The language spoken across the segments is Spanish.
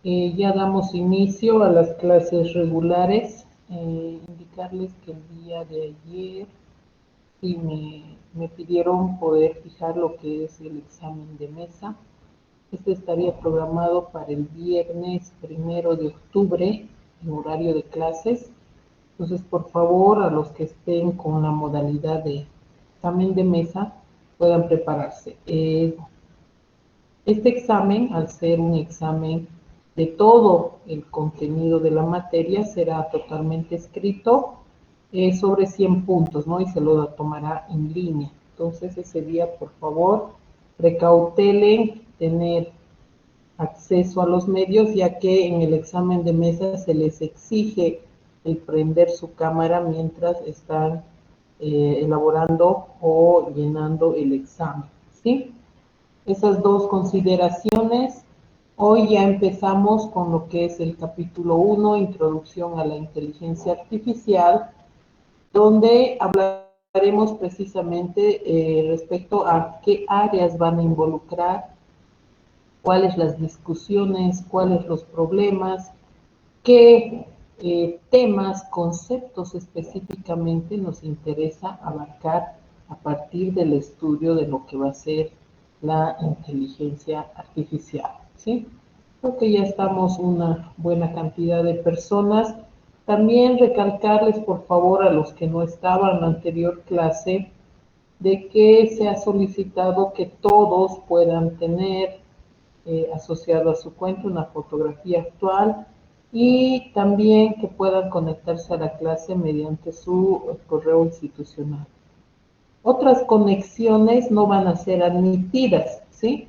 Ya damos inicio a las clases regulares. Indicarles que el día de ayer sí me pidieron poder fijar lo que es el examen de mesa. Este estaría programado para el viernes 1 de octubre en horario de clases. Entonces, por favor, a los que estén con la modalidad de examen de mesa, puedan prepararse. Este examen, al ser un examen de todo el contenido de la materia, será totalmente escrito sobre 100 puntos, ¿no? Y se lo tomará en línea. Entonces, ese día, por favor, precautelen tener acceso a los medios, ya que en el examen de mesa se les exige el prender su cámara mientras están elaborando o llenando el examen, ¿sí? Esas dos consideraciones. Hoy ya empezamos con lo que es el capítulo 1, Introducción a la Inteligencia Artificial, donde hablaremos precisamente respecto a qué áreas van a involucrar, cuáles las discusiones, cuáles los problemas, qué temas, conceptos específicamente nos interesa abarcar a partir del estudio de lo que va a ser la inteligencia artificial, ¿sí? Creo que ya estamos una buena cantidad de personas. También recalcarles, por favor, a los que no estaban en la anterior clase, de que se ha solicitado que todos puedan tener asociado a su cuenta una fotografía actual y también que puedan conectarse a la clase mediante su correo institucional. Otras conexiones no van a ser admitidas, ¿sí?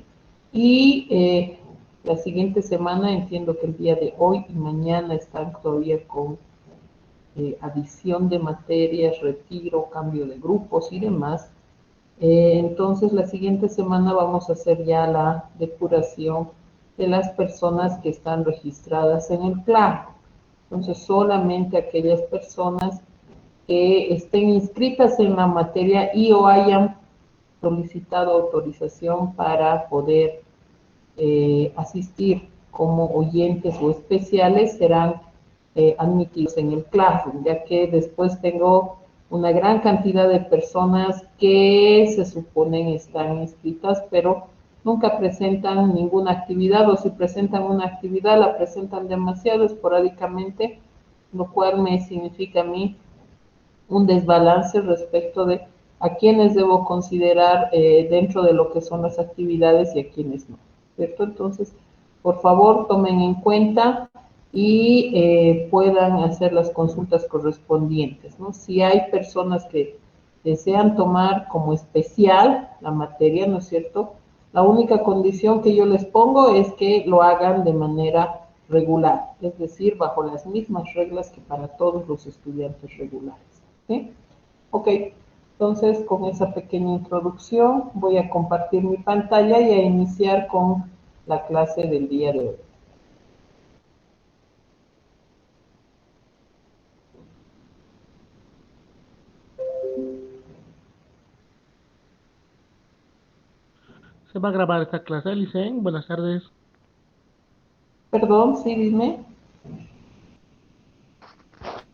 Y la siguiente semana, entiendo que el día de hoy y mañana están todavía con adición de materias, retiro, cambio de grupos y demás. Entonces, la siguiente semana vamos a hacer ya la depuración de las personas que están registradas en el plan. Entonces, solamente aquellas personas que estén inscritas en la materia y o hayan solicitado autorización para poder asistir como oyentes o especiales serán admitidos en el Classroom, ya que después tengo una gran cantidad de personas que se suponen están inscritas, pero nunca presentan ninguna actividad, o si presentan una actividad la presentan demasiado esporádicamente, lo cual me significa a mí un desbalance respecto de a quienes debo considerar dentro de lo que son las actividades y a quienes no, ¿cierto? Entonces, por favor, tomen en cuenta y puedan hacer las consultas correspondientes, ¿no? Si hay personas que desean tomar como especial la materia, ¿no es cierto? La única condición que yo les pongo es que lo hagan de manera regular, es decir, bajo las mismas reglas que para todos los estudiantes regulares. ¿Sí? Ok, entonces con esa pequeña introducción voy a compartir mi pantalla y a iniciar con la clase del día de hoy. Se va a grabar esta clase, Licen. Buenas tardes. Perdón, sí, dime.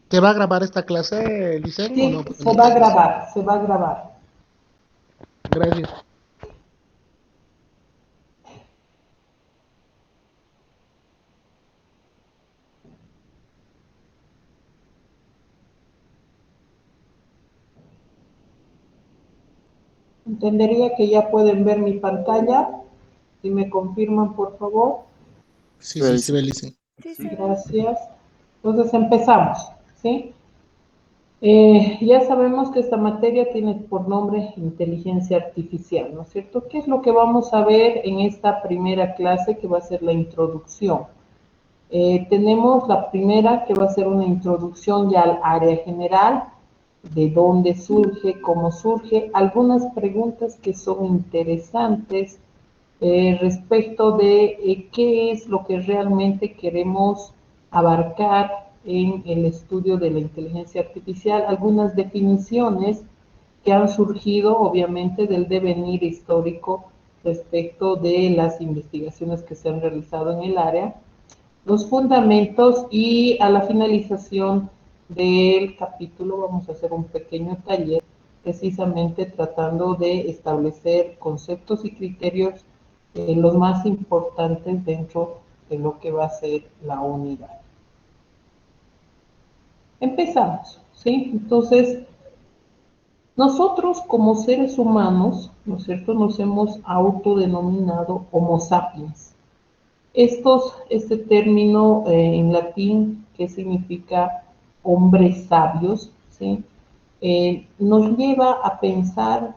¿Te va a grabar esta clase, Licen, o no? Sí, se va a grabar, se va a grabar. Gracias. Entendería que ya pueden ver mi pantalla. Si me confirman, por favor. Sí, sí, se ve, Licen. Sí, se ve. Gracias. Entonces empezamos, ¿sí? Ya sabemos que esta materia tiene por nombre inteligencia artificial, ¿no es cierto? ¿Qué es lo que vamos a ver en esta primera clase que va a ser la introducción? Tenemos la primera que va a ser una introducción ya al área general, de dónde surge, cómo surge, algunas preguntas que son interesantes respecto de qué es lo que realmente queremos abarcar en el estudio de la inteligencia artificial, algunas definiciones que han surgido obviamente del devenir histórico respecto de las investigaciones que se han realizado en el área, los fundamentos, y a la finalización del capítulo vamos a hacer un pequeño taller precisamente tratando de establecer conceptos y criterios los más importantes dentro de lo que va a ser la unidad. Empezamos, ¿sí? Entonces, nosotros como seres humanos, ¿no es cierto?, nos hemos autodenominado Homo sapiens. Este término en latín, que significa hombres sabios, ¿sí? Nos lleva a pensar,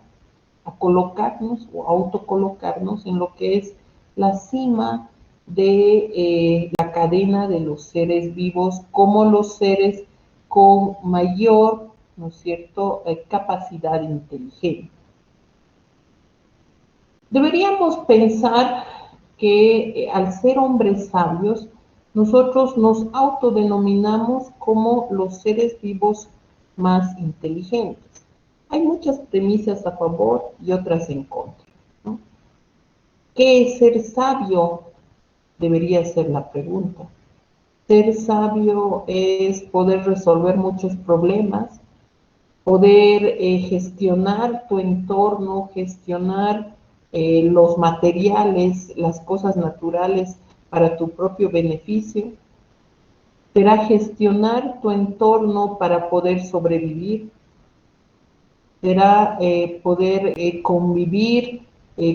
a colocarnos o autocolocarnos en lo que es la cima de la cadena de los seres vivos, como los seres con mayor, ¿no es cierto?, capacidad inteligente. Deberíamos pensar que al ser hombres sabios, nosotros nos autodenominamos como los seres vivos más inteligentes. Hay muchas premisas a favor y otras en contra, ¿no? ¿Qué es ser sabio? Debería ser la pregunta. Ser sabio es poder resolver muchos problemas, poder gestionar tu entorno, gestionar los materiales, las cosas naturales para tu propio beneficio. Será gestionar tu entorno para poder sobrevivir. Será poder convivir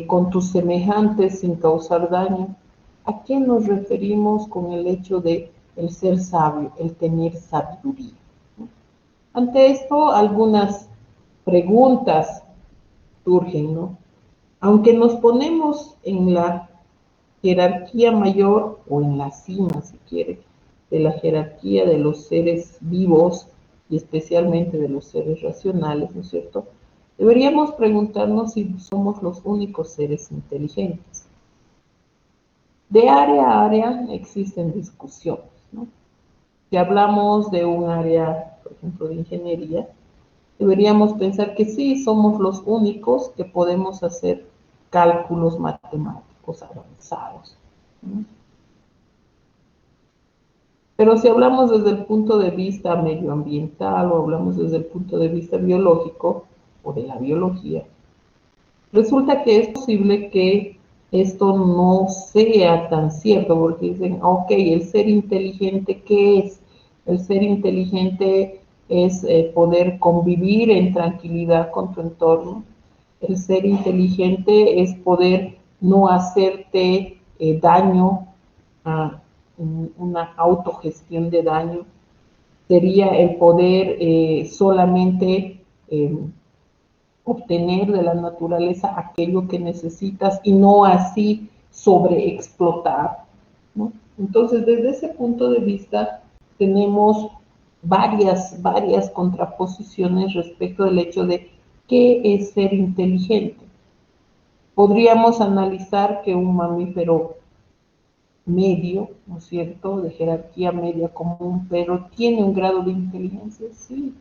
con tus semejantes sin causar daño. ¿A qué nos referimos con el hecho de el ser sabio, el tener sabiduría? Ante esto, algunas preguntas surgen, ¿no? Aunque nos ponemos en la jerarquía mayor o en la cima, si quiere, de la jerarquía de los seres vivos y especialmente de los seres racionales, ¿no es cierto? Deberíamos preguntarnos si somos los únicos seres inteligentes. De área a área existen discusiones, ¿no? Si hablamos de un área, por ejemplo, de ingeniería, deberíamos pensar que sí, somos los únicos que podemos hacer cálculos matemáticos avanzados, ¿no? Pero si hablamos desde el punto de vista medioambiental o hablamos desde el punto de vista biológico o de la biología, resulta que es posible que esto no sea tan cierto, porque dicen, ok, el ser inteligente, ¿qué es? El ser inteligente es poder convivir en tranquilidad con tu entorno. El ser inteligente es poder no hacerte daño, a una autogestión de daño. Sería el poder solamente obtener de la naturaleza aquello que necesitas y no así sobreexplotar, ¿no? Entonces, desde ese punto de vista, tenemos varias contraposiciones respecto del hecho de qué es ser inteligente. Podríamos analizar que un mamífero medio, ¿no es cierto?, de jerarquía media como un perro, tiene un grado de inteligencia, sí.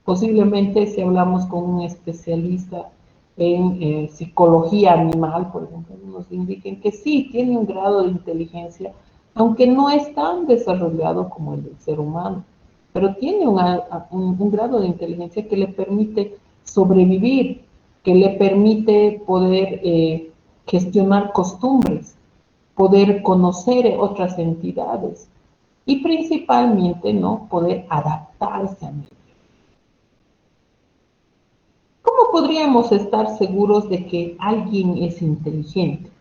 Posiblemente si hablamos con un especialista en psicología animal, por ejemplo, nos indiquen que sí, tiene un grado de inteligencia, aunque no es tan desarrollado como el del ser humano, pero tiene un grado de inteligencia que le permite sobrevivir, que le permite poder gestionar costumbres, poder conocer otras entidades y principalmente, ¿no?, poder adaptarse a ellos. ¿Cómo podríamos estar seguros de que alguien es inteligente?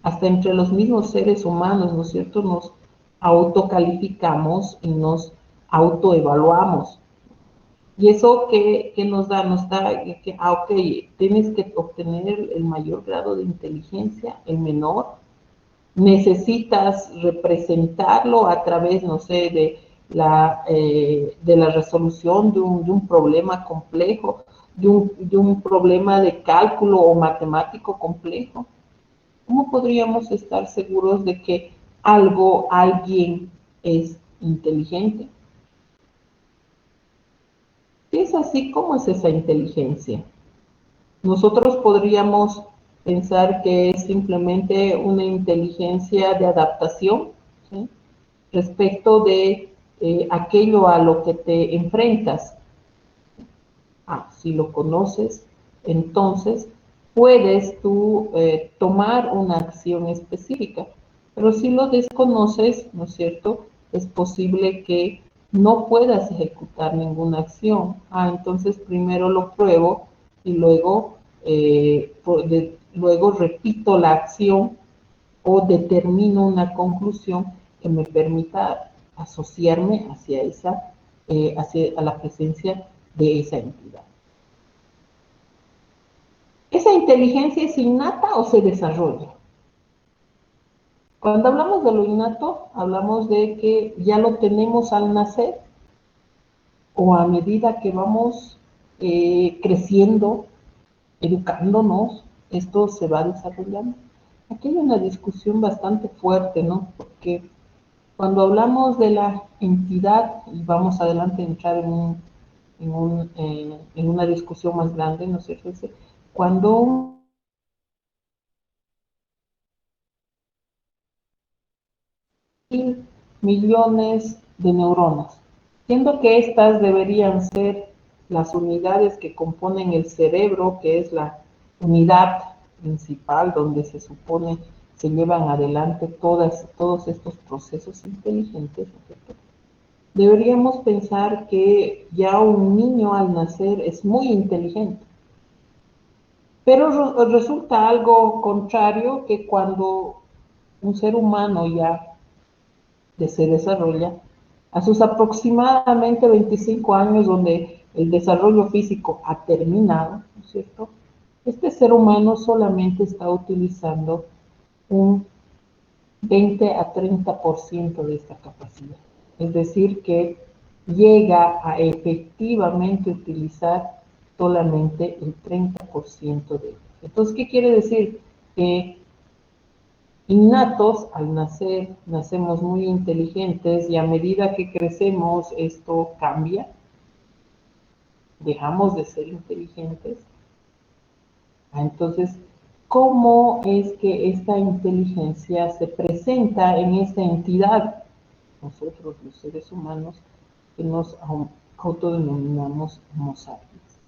Hasta entre los mismos seres humanos, ¿no es cierto?, nos autocalificamos y nos autoevaluamos. ¿Y eso qué nos da? Nos da que, ok, tienes que obtener el mayor grado de inteligencia, el menor. Necesitas representarlo a través, no sé, de la resolución de un problema complejo, de un problema de cálculo o matemático complejo. ¿Cómo podríamos estar seguros de que alguien es inteligente? Si es así, ¿cómo es esa inteligencia? Nosotros podríamos pensar que es simplemente una inteligencia de adaptación, ¿sí?, respecto de aquello a lo que te enfrentas. Si lo conoces, entonces puedes tú tomar una acción específica. Pero si lo desconoces, ¿no es cierto?, es posible que no puedas ejecutar ninguna acción. Entonces primero lo pruebo y luego, luego repito la acción o determino una conclusión que me permita asociarme hacia hacia la presencia de esa entidad. ¿Esa inteligencia es innata o se desarrolla? Cuando hablamos de lo innato, hablamos de que ya lo tenemos al nacer o a medida que vamos creciendo, educándonos, esto se va desarrollando. Aquí hay una discusión bastante fuerte, ¿no? Porque cuando hablamos de la entidad, y vamos adelante a entrar en una discusión más grande, ¿no es cierto? Cuando millones de neuronas, siendo que estas deberían ser las unidades que componen el cerebro, que es la unidad principal donde se supone se llevan adelante todos estos procesos inteligentes, ¿no es cierto? Deberíamos pensar que ya un niño al nacer es muy inteligente, pero resulta algo contrario que cuando un ser humano ya se desarrolla, a sus aproximadamente 25 años, donde el desarrollo físico ha terminado, ¿no es cierto?, este ser humano solamente está utilizando un 20 a 30% de esta capacidad. Es decir, que llega a efectivamente utilizar solamente el 30% de ello. Entonces, ¿qué quiere decir? Que innatos, al nacer, nacemos muy inteligentes y a medida que crecemos esto cambia, dejamos de ser inteligentes. Entonces, ¿cómo es que esta inteligencia se presenta en esta entidad? Nosotros, los seres humanos, que nos autodenominamos Homo sapiens.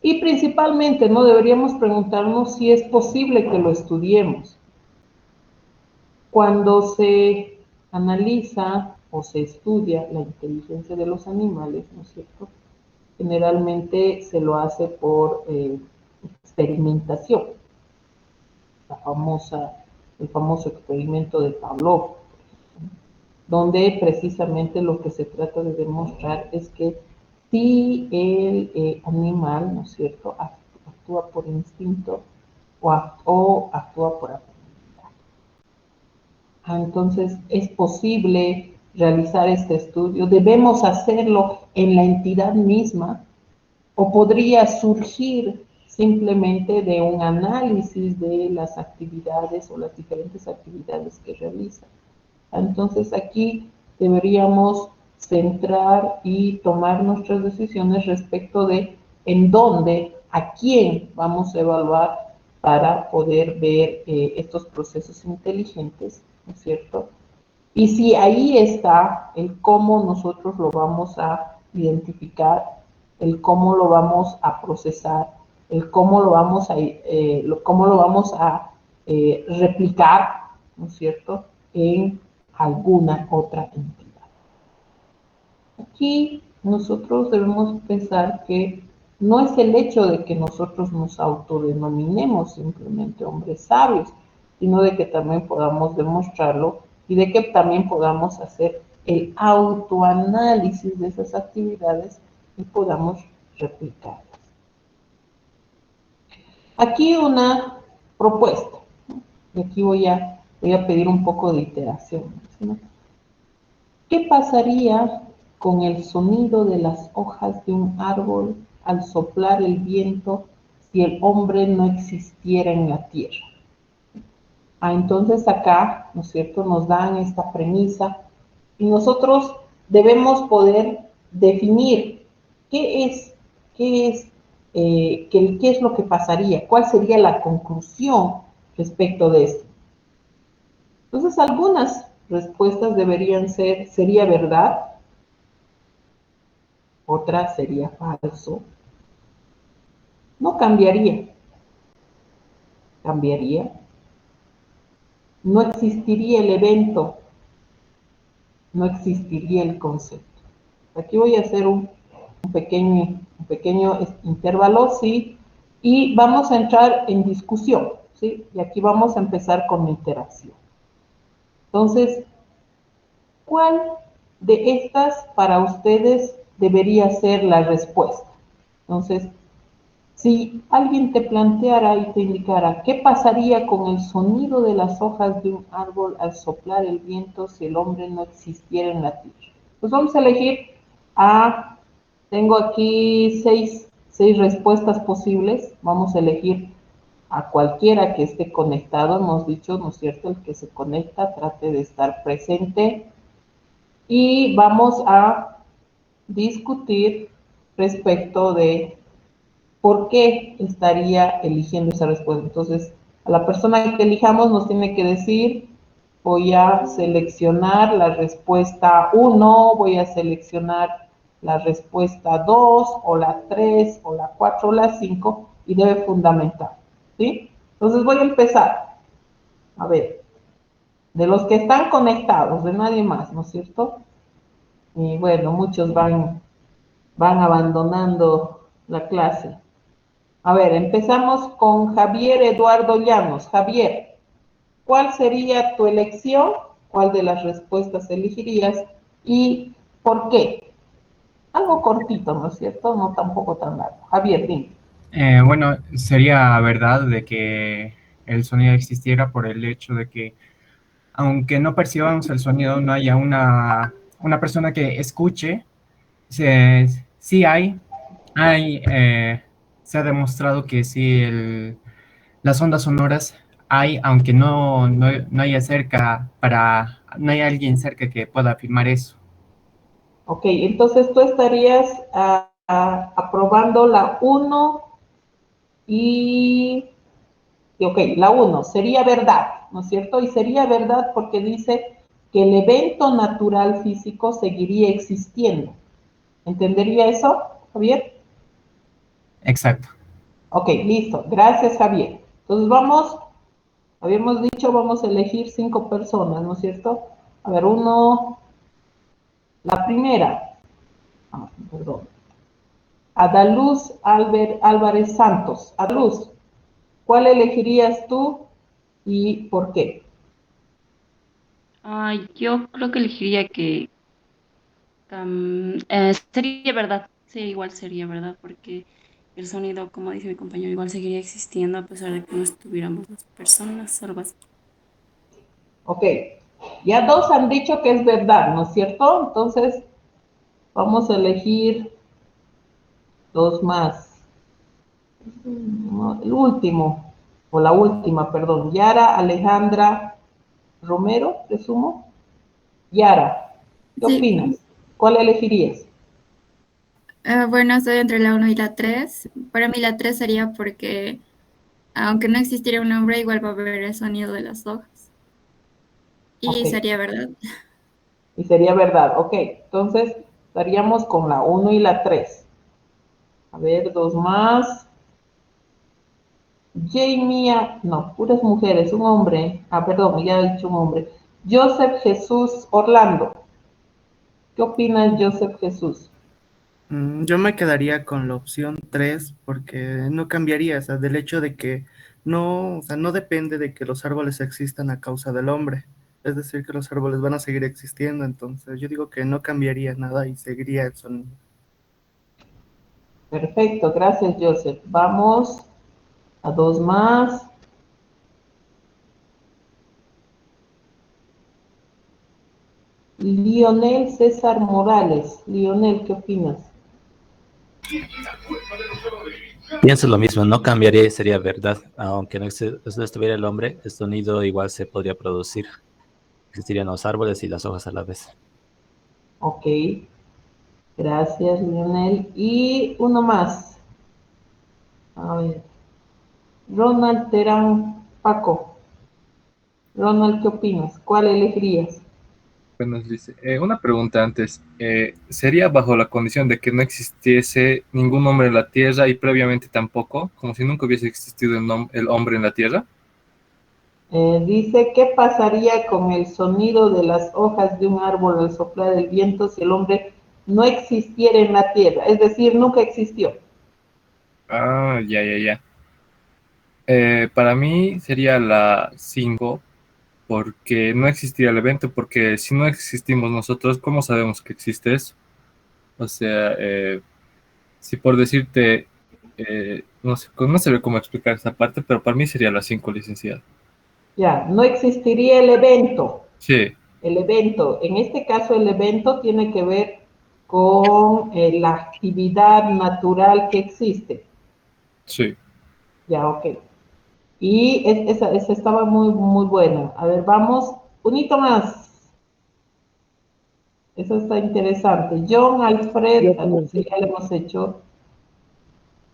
Y principalmente, ¿no?, deberíamos preguntarnos si es posible que lo estudiemos. Cuando se analiza o se estudia la inteligencia de los animales, ¿no es cierto?, generalmente se lo hace por experimentación. El famoso experimento de Pavlov, donde precisamente lo que se trata de demostrar es que si el animal, ¿no es cierto?, actúa por instinto o actúa por aprendizaje. Entonces, ¿es posible realizar este estudio? ¿Debemos hacerlo en la entidad misma? ¿O podría surgir simplemente de un análisis de las actividades o las diferentes actividades que realiza? Entonces, aquí deberíamos centrar y tomar nuestras decisiones respecto de en dónde, a quién vamos a evaluar para poder ver estos procesos inteligentes, ¿no es cierto? Y si ahí está el cómo nosotros lo vamos a identificar, el cómo lo vamos a procesar, el cómo lo vamos a replicar, ¿no es cierto?, en alguna otra entidad. Aquí nosotros debemos pensar que no es el hecho de que nosotros nos autodenominemos simplemente hombres sabios, sino de que también podamos demostrarlo y de que también podamos hacer el autoanálisis de esas actividades y podamos replicarlas. Aquí una propuesta, ¿no? Y aquí voy a pedir un poco de iteración, ¿no? ¿Qué pasaría con el sonido de las hojas de un árbol al soplar el viento si el hombre no existiera en la tierra? Entonces acá, ¿no es cierto?, nos dan esta premisa y nosotros debemos poder definir qué es qué es lo que pasaría, cuál sería la conclusión respecto de esto. Entonces, algunas respuestas deberían ser, sería verdad, otra sería falso. No cambiaría, cambiaría. No existiría el evento, no existiría el concepto. Aquí voy a hacer un pequeño intervalo, ¿sí? Y vamos a entrar en discusión, ¿sí? Y aquí vamos a empezar con la interacción. Entonces, ¿cuál de estas para ustedes debería ser la respuesta? Entonces, si alguien te planteara y te indicara qué pasaría con el sonido de las hojas de un árbol al soplar el viento si el hombre no existiera en la tierra. Pues vamos a elegir a, tengo aquí seis respuestas posibles, vamos a elegir a cualquiera que esté conectado, hemos dicho, ¿no es cierto? El que se conecta trate de estar presente y vamos a discutir respecto de por qué estaría eligiendo esa respuesta. Entonces, a la persona que elijamos nos tiene que decir, voy a seleccionar la respuesta 1, voy a seleccionar la respuesta 2, o la 3, o la 4, o la 5, y debe fundamentar, ¿sí? Entonces voy a empezar. A ver, de los que están conectados, de nadie más, ¿no es cierto? Y bueno, muchos van abandonando la clase. A ver, empezamos con Javier Eduardo Llanos. Javier, ¿cuál sería tu elección? ¿Cuál de las respuestas elegirías? ¿Y por qué? Algo cortito, ¿no es cierto? No tampoco tan largo. Javier, dime. Bueno, sería verdad de que el sonido existiera por el hecho de que, aunque no percibamos el sonido, no haya una persona que escuche. Sí se ha demostrado que sí, las ondas sonoras hay, aunque no haya no hay alguien cerca que pueda afirmar eso. Ok, entonces tú estarías aprobando la uno y ok, la uno sería verdad, ¿no es cierto? Y sería verdad porque dice que el evento natural físico seguiría existiendo. ¿Entendería eso, Javier? Exacto. Ok, listo. Gracias, Javier. Entonces vamos, habíamos dicho, vamos a elegir 5 personas, ¿no es cierto? A ver, la primera, perdón, Adaluz Álvarez Santos. Adaluz, ¿cuál elegirías tú y por qué? Yo creo que elegiría que sería verdad, sí, igual sería verdad, porque el sonido, como dice mi compañero, igual seguiría existiendo a pesar de que no estuviéramos las personas, algo así. Ok, ya dos han dicho que es verdad, ¿no es cierto? Entonces vamos a elegir dos más. El último, o la última, perdón, Yara Alejandra Romero, presumo. Yara, ¿qué Sí, opinas? ¿Cuál elegirías? bueno, estoy entre la uno y la 3. Para mí la 3 sería porque, aunque no existiera un hombre, igual va a haber el sonido de las hojas. Ok, Y sería verdad. y sería verdad. Ok, entonces estaríamos con la uno y la 3. A ver, dos más. Jamie, no, puras mujeres, un hombre. Ah, perdón, ya he dicho un hombre. Joseph Jesús Orlando. ¿Qué opinas, Joseph Jesús? Yo me quedaría con la opción 3 porque no cambiaría, o sea, del hecho de que no, o sea, no depende de que los árboles existan a causa del hombre. Es decir, que los árboles van a seguir existiendo, entonces yo digo que no cambiaría nada y seguiría el sonido. Perfecto, gracias, Joseph. Vamos a dos más. Lionel César Morales. Lionel, ¿qué opinas? Pienso lo mismo, no cambiaría y sería verdad. Aunque no estuviera el hombre, el sonido igual se podría producir. Existirían los árboles y las hojas a la vez. Ok, gracias, Lionel. Y uno más. A ver. Ronald Terán Paco. Ronald, ¿qué opinas? ¿Cuál elegirías? Bueno, dice, una pregunta antes. ¿Sería bajo la condición de que no existiese ningún hombre en la Tierra y previamente tampoco, como si nunca hubiese existido el hombre en la Tierra? Dice, ¿qué pasaría con el sonido de las hojas de un árbol al soplar el viento si el hombre no existiera en la tierra? Es decir, nunca existió. Ah, ya, ya, ya. Para mí sería la 5 porque no existiría el evento, porque si no existimos nosotros, ¿cómo sabemos que existe eso? O sea, si por decirte, no sé, no sé cómo explicar esa parte, pero para mí sería la 5, licenciado. Ya, no existiría el evento. Sí, El evento, en este caso el evento tiene que ver con la actividad natural que existe. sí. Ya, ok. Y esa estaba muy, muy buena. A ver, vamos, un hito más. Eso está interesante. John Alfred, Yo también, sí, sí. ya le hemos hecho.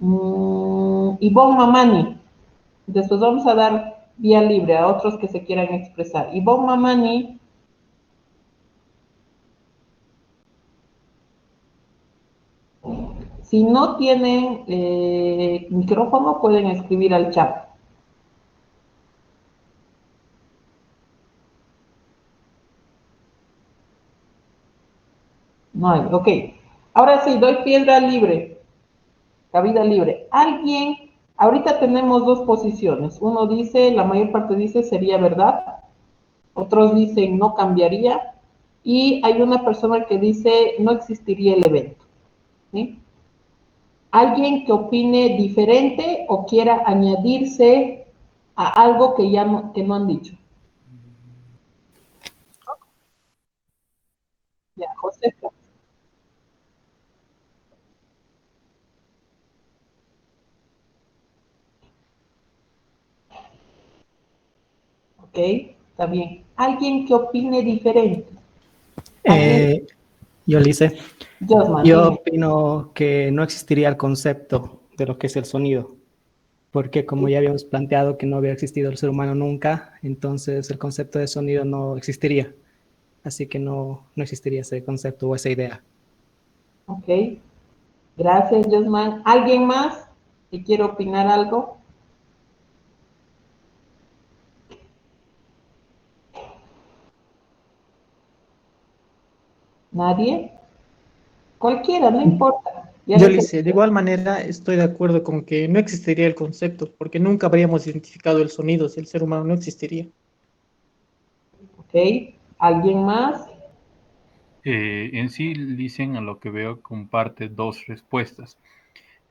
Ivonne Mamani. Después vamos a dar vía libre a otros que se quieran expresar. Ivonne Mamani. Si no tienen micrófono, pueden escribir al chat. No hay, ok. Ahora sí, doy piedra libre, cabida libre. Alguien, ahorita tenemos dos posiciones. Uno dice, la mayor parte dice sería verdad. Otros dicen no cambiaría. Y hay una persona que dice no existiría el evento. ¿Sí? Alguien que opine diferente o quiera añadirse a algo que ya que no han dicho. Ya, José. Ok, está bien. Alguien que opine diferente. ¿Alguien? Yo le hice. Josman, Yo dime. opino que no existiría el concepto de lo que es el sonido, porque como ya habíamos planteado que no había existido el ser humano nunca, entonces el concepto de sonido no existiría. Así que no existiría ese concepto o esa idea. Ok, gracias, Josman. ¿Alguien más que quiera opinar algo? ¿Nadie? Cualquiera, no importa. Ya Yo, les Lice, de igual manera estoy de acuerdo con que no existiría el concepto, porque nunca habríamos identificado el sonido si el ser humano no existiría. Ok, ¿alguien más? En sí, dicen a lo que veo, comparte dos respuestas.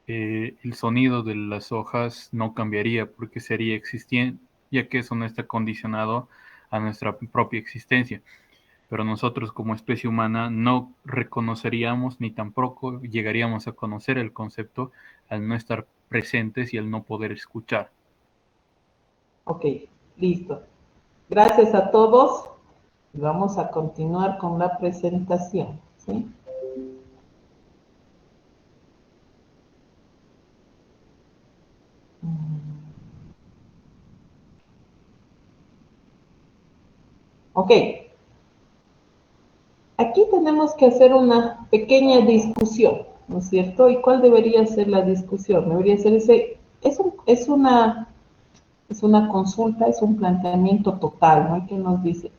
El sonido de las hojas no cambiaría porque sería existente, ya que eso no está condicionado a nuestra propia existencia. Pero nosotros como especie humana no reconoceríamos ni tampoco llegaríamos a conocer el concepto al no estar presentes y al no poder escuchar. Ok, listo. Gracias a todos. Vamos a continuar con la presentación. ¿Sí? Ok. Aquí tenemos que hacer una pequeña discusión, ¿no es cierto? ¿Y cuál debería ser la discusión? Debería ser es una consulta, es un planteamiento total, ¿no? Que nos dice,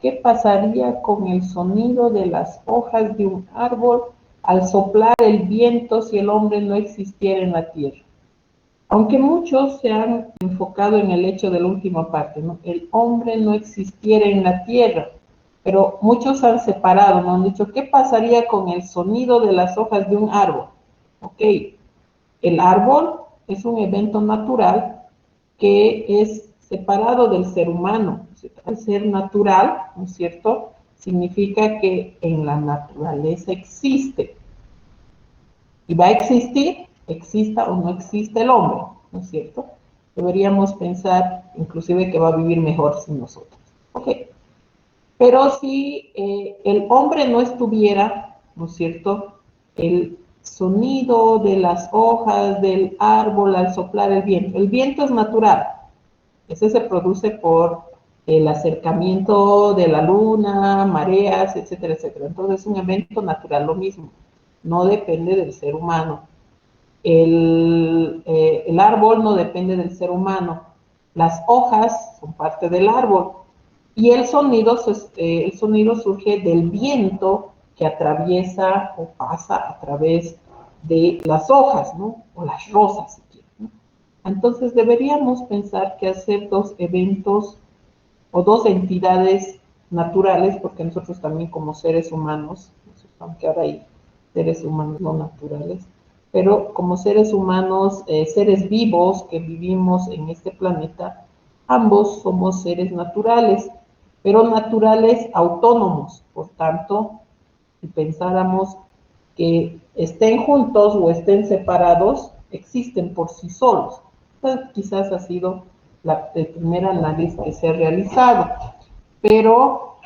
¿qué pasaría con el sonido de las hojas de un árbol al soplar el viento si el hombre no existiera en la tierra? Aunque muchos se han enfocado en el hecho de la última parte, ¿no? El hombre no existiera en la tierra, pero muchos han separado, ¿no? Han dicho, ¿qué pasaría con el sonido de las hojas de un árbol? Ok, el árbol es un evento natural que es separado del ser humano. Al ser natural, ¿no es cierto? Significa que en la naturaleza existe. Y va a existir, exista o no exista el hombre, ¿no es cierto? Deberíamos pensar inclusive que va a vivir mejor sin nosotros. Ok. Pero si el hombre no estuviera, ¿no es cierto? sonido de las hojas del árbol al soplar el viento. El viento es natural. Ese se produce por el acercamiento de la luna, mareas, etcétera, etcétera. Entonces es un evento natural, lo mismo. No depende del ser humano. El árbol no depende del ser humano. Las hojas son parte del árbol. Y el sonido surge del viento que atraviesa o pasa a través de las hojas, ¿no? O las rosas, si quieren, ¿no? Entonces deberíamos pensar que hacer dos eventos o dos entidades naturales, porque nosotros también como seres humanos, aunque ahora hay seres humanos no naturales, pero como seres humanos, seres vivos que vivimos en este planeta, ambos somos seres naturales, pero naturales autónomos. Por tanto, si pensáramos que estén juntos o estén separados, existen por sí solos. Entonces, quizás ha sido el primer análisis que se ha realizado, pero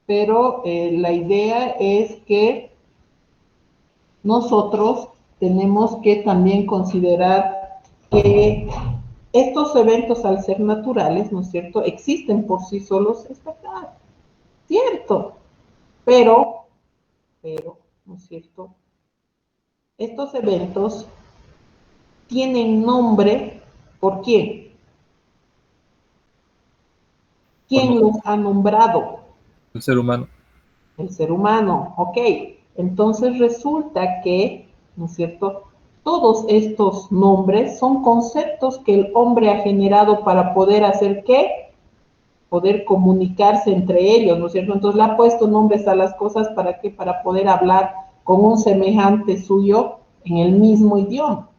la idea es que nosotros tenemos que también considerar que estos eventos, al ser naturales, ¿no es cierto?, existen por sí solos, es verdad, cierto, pero, ¿no es cierto?, estos eventos tienen nombre, ¿por quién? ¿Quién los ha nombrado? El ser humano. El ser humano, ok. Entonces resulta que, ¿no es cierto?, todos estos nombres son conceptos que el hombre ha generado para poder hacer ¿qué? Poder comunicarse entre ellos, ¿no es cierto? Entonces le ha puesto nombres a las cosas, ¿para qué? Para poder hablar con un semejante suyo en el mismo idioma.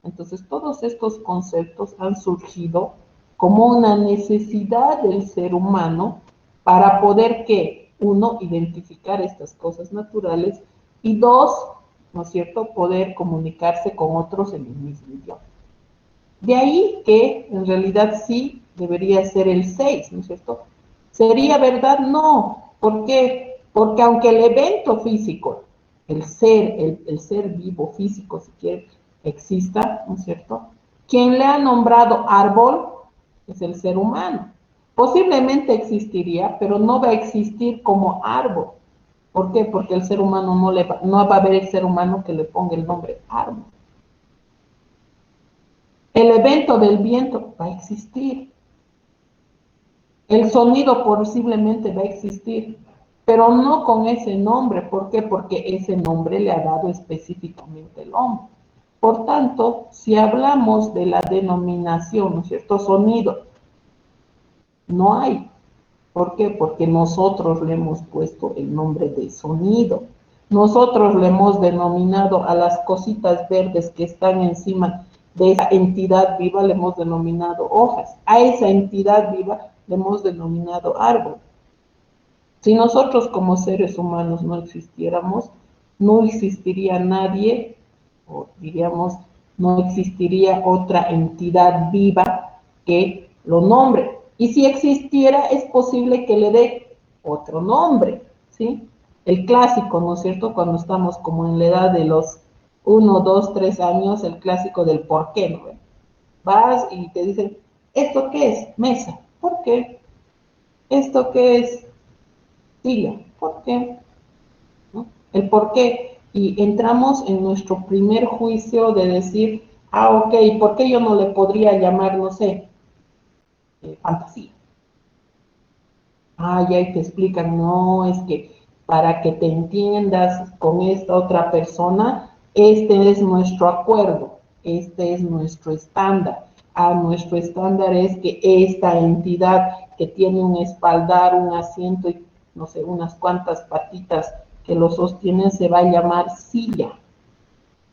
Entonces todos estos conceptos han surgido como una necesidad del ser humano para poder ¿qué? Uno, identificar estas cosas naturales y dos, ¿no es cierto?, poder comunicarse con otros en el mismo idioma. De ahí que en realidad sí debería ser el 6, ¿no es cierto? ¿Sería verdad? No. ¿Por qué? Porque aunque el evento físico, el ser vivo físico, si quiere, exista, ¿no es cierto?, quien le ha nombrado árbol es el ser humano. Posiblemente existiría, pero no va a existir como árbol. ¿Por qué? Porque el ser humano no va a haber el ser humano que le ponga el nombre árbol. El evento del viento va a existir. El sonido posiblemente va a existir, pero no con ese nombre. ¿Por qué? Porque ese nombre le ha dado específicamente el hombre. Por tanto, si hablamos de la denominación, ¿no es cierto?, sonido, no hay. ¿Por qué? Porque nosotros le hemos puesto el nombre de sonido. Nosotros le hemos denominado a las cositas verdes que están encima de esa entidad viva, le hemos denominado hojas. A esa entidad viva le hemos denominado árbol. Si nosotros como seres humanos no existiéramos, no existiría nadie, o diríamos, no existiría otra entidad viva que lo nombre. Y si existiera, es posible que le dé otro nombre, ¿sí? El clásico, ¿no es cierto?, cuando estamos como en la edad de los 1, 2, 3 años, el clásico del por qué, ¿no? Vas y te dicen, ¿esto qué es? Mesa. ¿Por qué? ¿Esto qué es? Silla. ¿Por qué? ¿No? El por qué. Y entramos en nuestro primer juicio de decir, ok, ¿por qué yo no le podría llamar, no sé, fantasía? Y ahí te explican, no, es que para que te entiendas con esta otra persona, este es nuestro acuerdo, este es nuestro estándar. Nuestro estándar es que esta entidad que tiene un espaldar, un asiento y no sé, unas cuantas patitas que lo sostienen se va a llamar silla.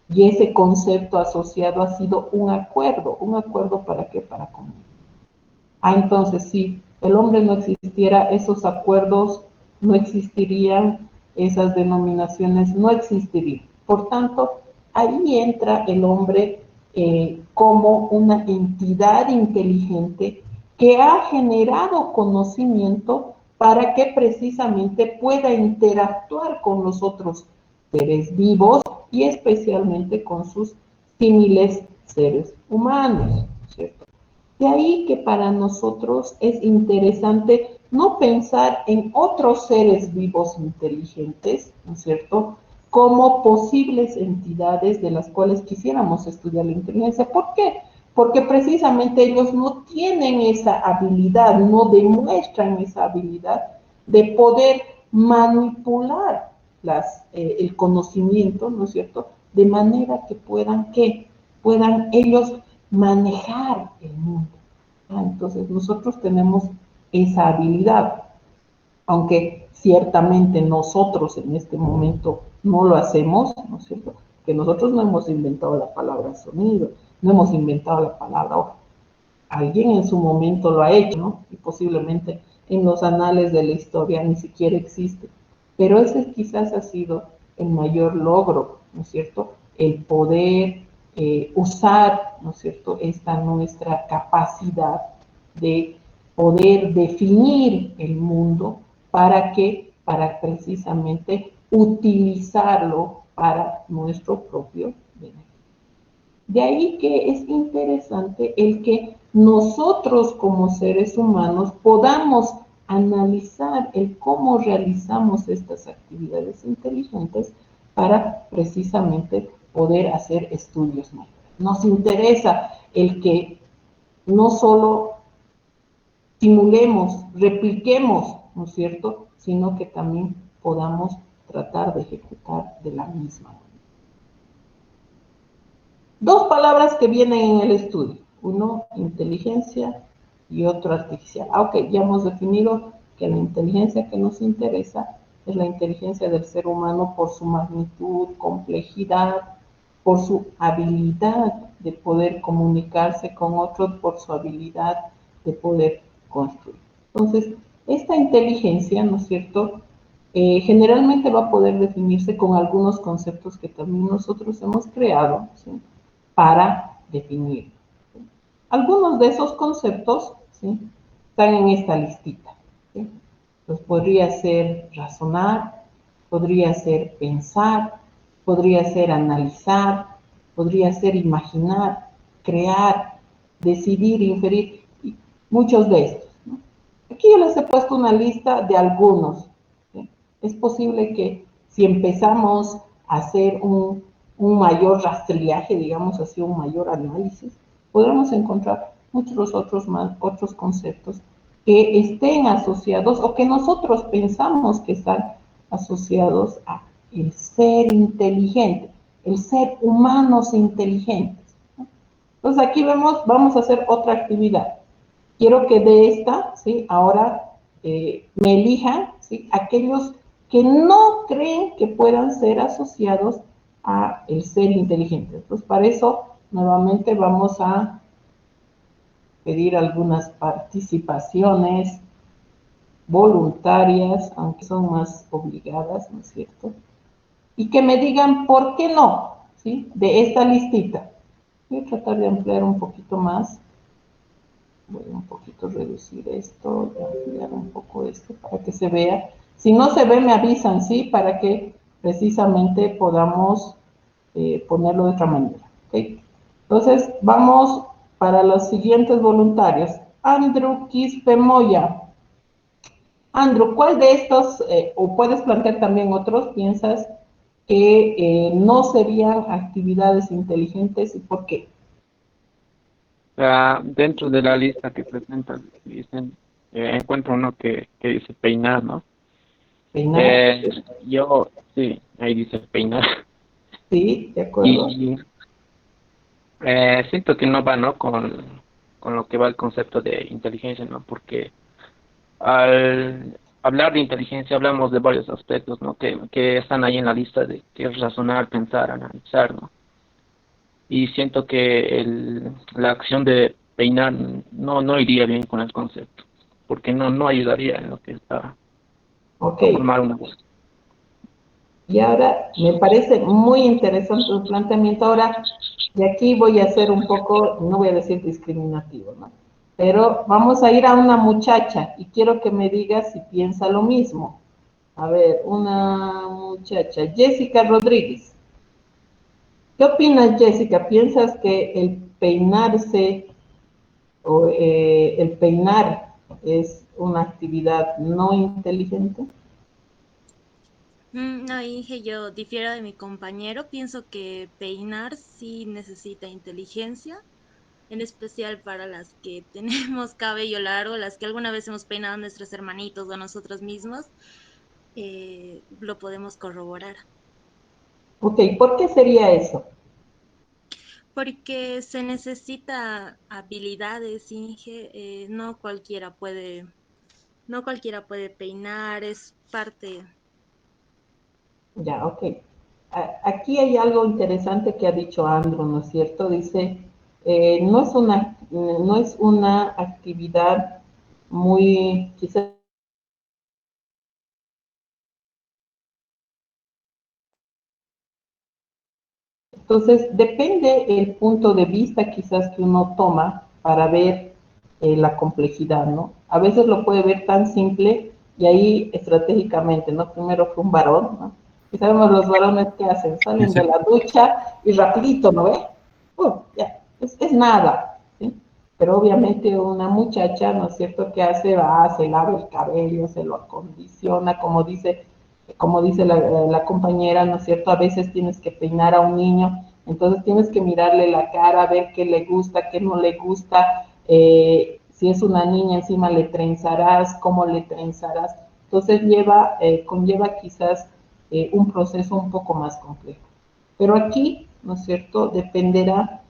Y ese concepto asociado ha sido un acuerdo ¿para qué? Para comunicar. Entonces si el hombre no existiera, esos acuerdos no existirían, esas denominaciones no existirían. Por tanto, ahí entra el hombre como una entidad inteligente que ha generado conocimiento para que precisamente pueda interactuar con los otros seres vivos y especialmente con sus símiles seres humanos, ¿cierto? De ahí que para nosotros es interesante no pensar en otros seres vivos inteligentes, ¿no es cierto?, como posibles entidades de las cuales quisiéramos estudiar la inteligencia. ¿Por qué? Porque precisamente ellos no tienen esa habilidad, no demuestran esa habilidad de poder manipular el conocimiento, ¿no es cierto?, de manera que puedan ellos manejar el mundo. Entonces nosotros tenemos esa habilidad, aunque ciertamente nosotros en este momento no lo hacemos, ¿no es cierto?, que nosotros no hemos inventado la palabra sonido, no hemos inventado la palabra hoja. Alguien en su momento lo ha hecho, ¿no? Y posiblemente en los anales de la historia ni siquiera existe. Pero ese quizás ha sido el mayor logro, ¿no es cierto?, el poder usar, ¿no es cierto?, esta nuestra capacidad de poder definir el mundo para precisamente utilizarlo para nuestro propio beneficio. De ahí que es interesante el que nosotros como seres humanos podamos analizar el cómo realizamos estas actividades inteligentes para precisamente poder hacer estudios mayores. Nos interesa el que no solo simulemos, repliquemos, ¿no es cierto?, sino que también podamos tratar de ejecutar de la misma manera. Dos palabras que vienen en el estudio, uno inteligencia y otro artificial. Ok, ya hemos definido que la inteligencia que nos interesa es la inteligencia del ser humano por su magnitud, complejidad, por su habilidad de poder comunicarse con otros, por su habilidad de poder construir. Entonces, esta inteligencia, ¿no es cierto?, generalmente va a poder definirse con algunos conceptos que también nosotros hemos creado, ¿sí?, para definir. Algunos de esos conceptos, ¿sí?, están en esta listita, ¿sí? Pues podría ser razonar, podría ser pensar, podría ser analizar, podría ser imaginar, crear, decidir, inferir, y muchos de estos, ¿no? Aquí yo les he puesto una lista de algunos, ¿sí? Es posible que si empezamos a hacer un mayor rastrillaje, digamos así, un mayor análisis, podremos encontrar muchos otros conceptos que estén asociados o que nosotros pensamos que están asociados a el ser inteligente, el ser humanos inteligentes, ¿no? Entonces aquí vamos a hacer otra actividad. Quiero que de esta, ¿sí?, ahora me elijan, ¿sí?, aquellos que no creen que puedan ser asociados a el ser inteligente. Entonces, para eso, nuevamente vamos a pedir algunas participaciones voluntarias, aunque son más obligadas, ¿no es cierto? Y que me digan por qué no, ¿sí?, de esta listita. Voy a tratar de ampliar un poquito más. Voy a un poquito reducir esto, ampliar un poco esto para que se vea. Si no se ve, me avisan, ¿sí?, para que precisamente podamos ponerlo de otra manera, ¿ok? Entonces, vamos para los siguientes voluntarios. Andrew Quispe Moya. Andrew, ¿cuál de estos, o puedes plantear también otros, piensas que no serían actividades inteligentes y por qué? Dentro de la lista que presentan, dicen, encuentro uno que dice peinar, ¿no? ¿Peinar? Yo, sí, ahí dice peinar. Sí, de acuerdo. Y siento que no va, ¿no?, con lo que va el concepto de inteligencia, ¿no? Porque al hablar de inteligencia hablamos de varios aspectos, ¿no?, que están ahí en la lista, de que es razonar, pensar, analizar, ¿no? Y siento que la acción de peinar no iría bien con el concepto, porque no ayudaría en lo que está a formar una voz. Y ahora me parece muy interesante tu planteamiento. Ahora, de aquí voy a ser un poco, no voy a decir discriminativo, ¿no?, pero vamos a ir a una muchacha y quiero que me digas si piensa lo mismo. A ver, una muchacha, Jessica Rodríguez. ¿Qué opinas, Jessica? ¿Piensas que el peinarse o el peinar es una actividad no inteligente? No, Inge, yo difiero de mi compañero. Pienso que peinar sí necesita inteligencia, en especial para las que tenemos cabello largo, las que alguna vez hemos peinado a nuestros hermanitos o a nosotros mismos, lo podemos corroborar. Ok, ¿por qué sería eso? Porque se necesita habilidades, Inge, no cualquiera puede peinar, es parte. Ya, ok. Aquí hay algo interesante que ha dicho Andrew, ¿no es cierto? Dice, no es una actividad muy, quizás. Entonces, depende el punto de vista quizás que uno toma para ver la complejidad, ¿no? A veces lo puede ver tan simple y ahí estratégicamente, ¿no? Primero fue un varón, ¿no? Y sabemos los varones qué hacen, salen de la ducha y rapidito, ¿no ve? Ya, es nada, ¿sí? Pero obviamente una muchacha, ¿no es cierto?, ¿qué hace? Va, se lava el cabello, se lo acondiciona, como dice la compañera, ¿no es cierto? A veces tienes que peinar a un niño, entonces tienes que mirarle la cara, ver qué le gusta, qué no le gusta, si es una niña encima le trenzarás, cómo le trenzarás. Entonces conlleva quizás un proceso un poco más complejo. Pero aquí, ¿no es cierto?, dependerá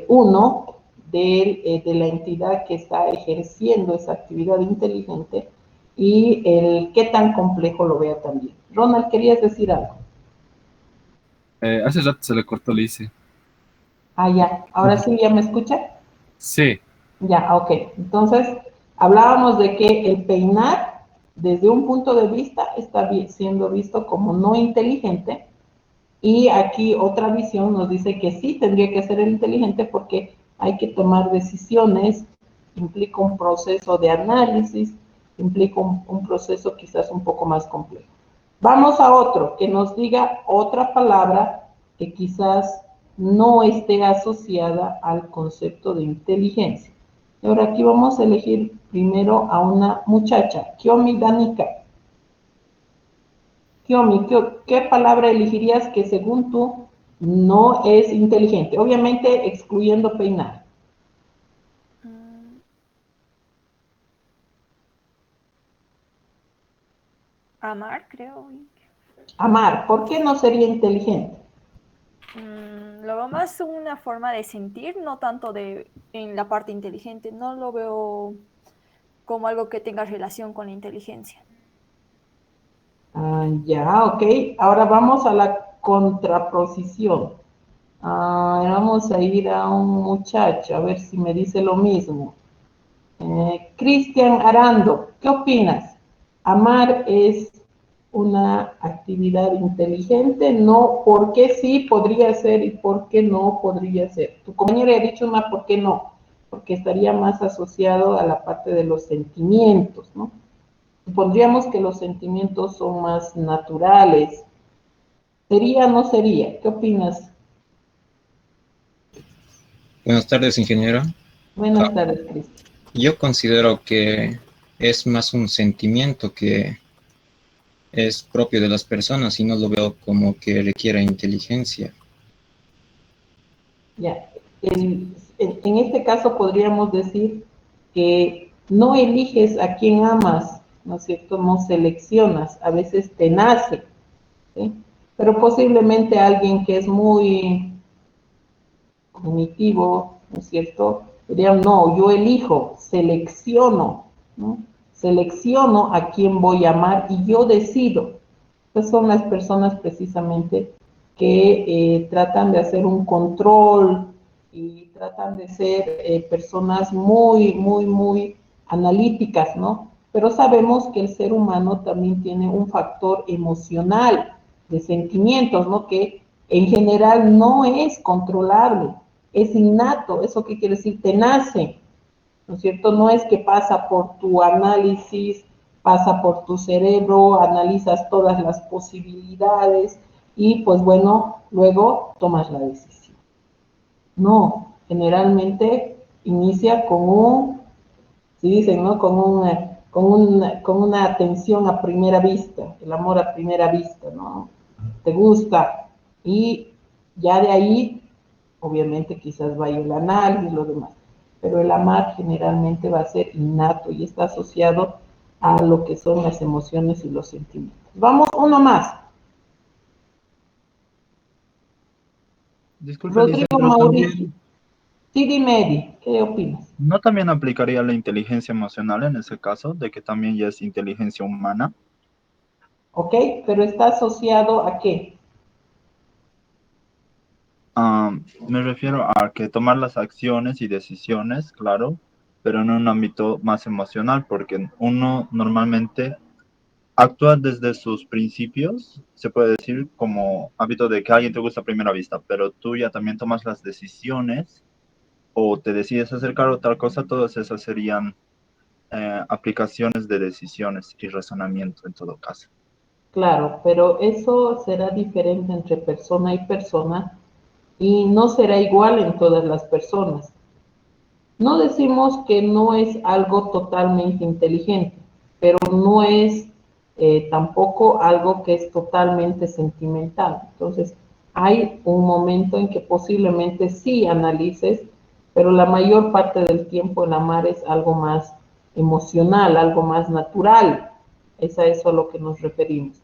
uno de la entidad que está ejerciendo esa actividad inteligente y el qué tan complejo lo vea también. Ronald, ¿querías decir algo? Hace rato se le cortó Lice. Ah, ya. ¿Ahora sí ya me escucha? Sí. Ya, ok. Entonces, hablábamos de que el peinar, desde un punto de vista, está siendo visto como no inteligente, y aquí otra visión nos dice que sí tendría que ser el inteligente porque hay que tomar decisiones, implica un proceso de análisis, implica un proceso quizás un poco más complejo. Vamos a otro, que nos diga otra palabra que quizás no esté asociada al concepto de inteligencia. Y ahora aquí vamos a elegir primero a una muchacha, Kiomi Danica. Kiomi, ¿qué palabra elegirías que según tú no es inteligente? Obviamente excluyendo peinar. Amar, creo. Amar, ¿por qué no sería inteligente? Lo veo más una forma de sentir, no tanto en la parte inteligente. No lo veo como algo que tenga relación con la inteligencia. Ya, ok. Ahora vamos a la contraposición. Vamos a ir a un muchacho, a ver si me dice lo mismo. Cristian Arando, ¿qué opinas? ¿Amar es una actividad inteligente? No, ¿por qué sí podría ser y por qué no podría ser? Tu compañera ha dicho una, ¿por qué no? Porque estaría más asociado a la parte de los sentimientos, ¿no? Supondríamos que los sentimientos son más naturales. ¿Sería o no sería? ¿Qué opinas? Buenas tardes, ingeniera. Buenas tardes, Cristian. Yo considero que es más un sentimiento que es propio de las personas y no lo veo como que requiera inteligencia. Ya, en este caso podríamos decir que no eliges a quien amas, ¿no es cierto? No seleccionas, a veces te nace, ¿sí? Pero posiblemente alguien que es muy cognitivo, ¿no es cierto? Diría, no, yo elijo, selecciono, ¿no? Selecciono a quién voy a amar y yo decido. Estas son las personas precisamente que tratan de hacer un control y tratan de ser personas muy analíticas, ¿no? Pero sabemos que el ser humano también tiene un factor emocional de sentimientos, ¿no? Que en general no es controlable, es innato. ¿Eso qué quiere decir? Te nace, ¿no es cierto? No es que pasa por tu análisis, pasa por tu cerebro, analizas todas las posibilidades y pues bueno, luego tomas la decisión. No, generalmente inicia con un, si dicen, ¿no? Con una atención a primera vista, el amor a primera vista, ¿no? Te gusta, y ya de ahí, obviamente quizás vaya el análisis y lo demás, pero el amar generalmente va a ser innato y está asociado a lo que son las emociones y los sentimientos. Vamos, uno más. Disculpe, Rodrigo Lisandro, Mauricio. también, Sí, dime, Eddie, ¿qué opinas? ¿no también aplicaría la inteligencia emocional en ese caso, de que también ya es inteligencia humana? ¿Ok? Pero está asociado a qué? Me refiero a que tomar las acciones y decisiones, claro, pero en un ámbito más emocional, porque uno normalmente actúa desde sus principios, se puede decir como hábito de que alguien te gusta a primera vista, pero tú ya también tomas las decisiones o te decides acercar a otra cosa, todas esas serían aplicaciones de decisiones y razonamiento en todo caso. Claro, pero eso será diferente entre persona y persona y no será igual en todas las personas. No decimos que no es algo totalmente inteligente, pero no es tampoco algo que es totalmente sentimental. Entonces, hay un momento en que posiblemente sí analices, pero la mayor parte del tiempo el amar es algo más emocional, algo más natural. Es a eso a lo que nos referimos.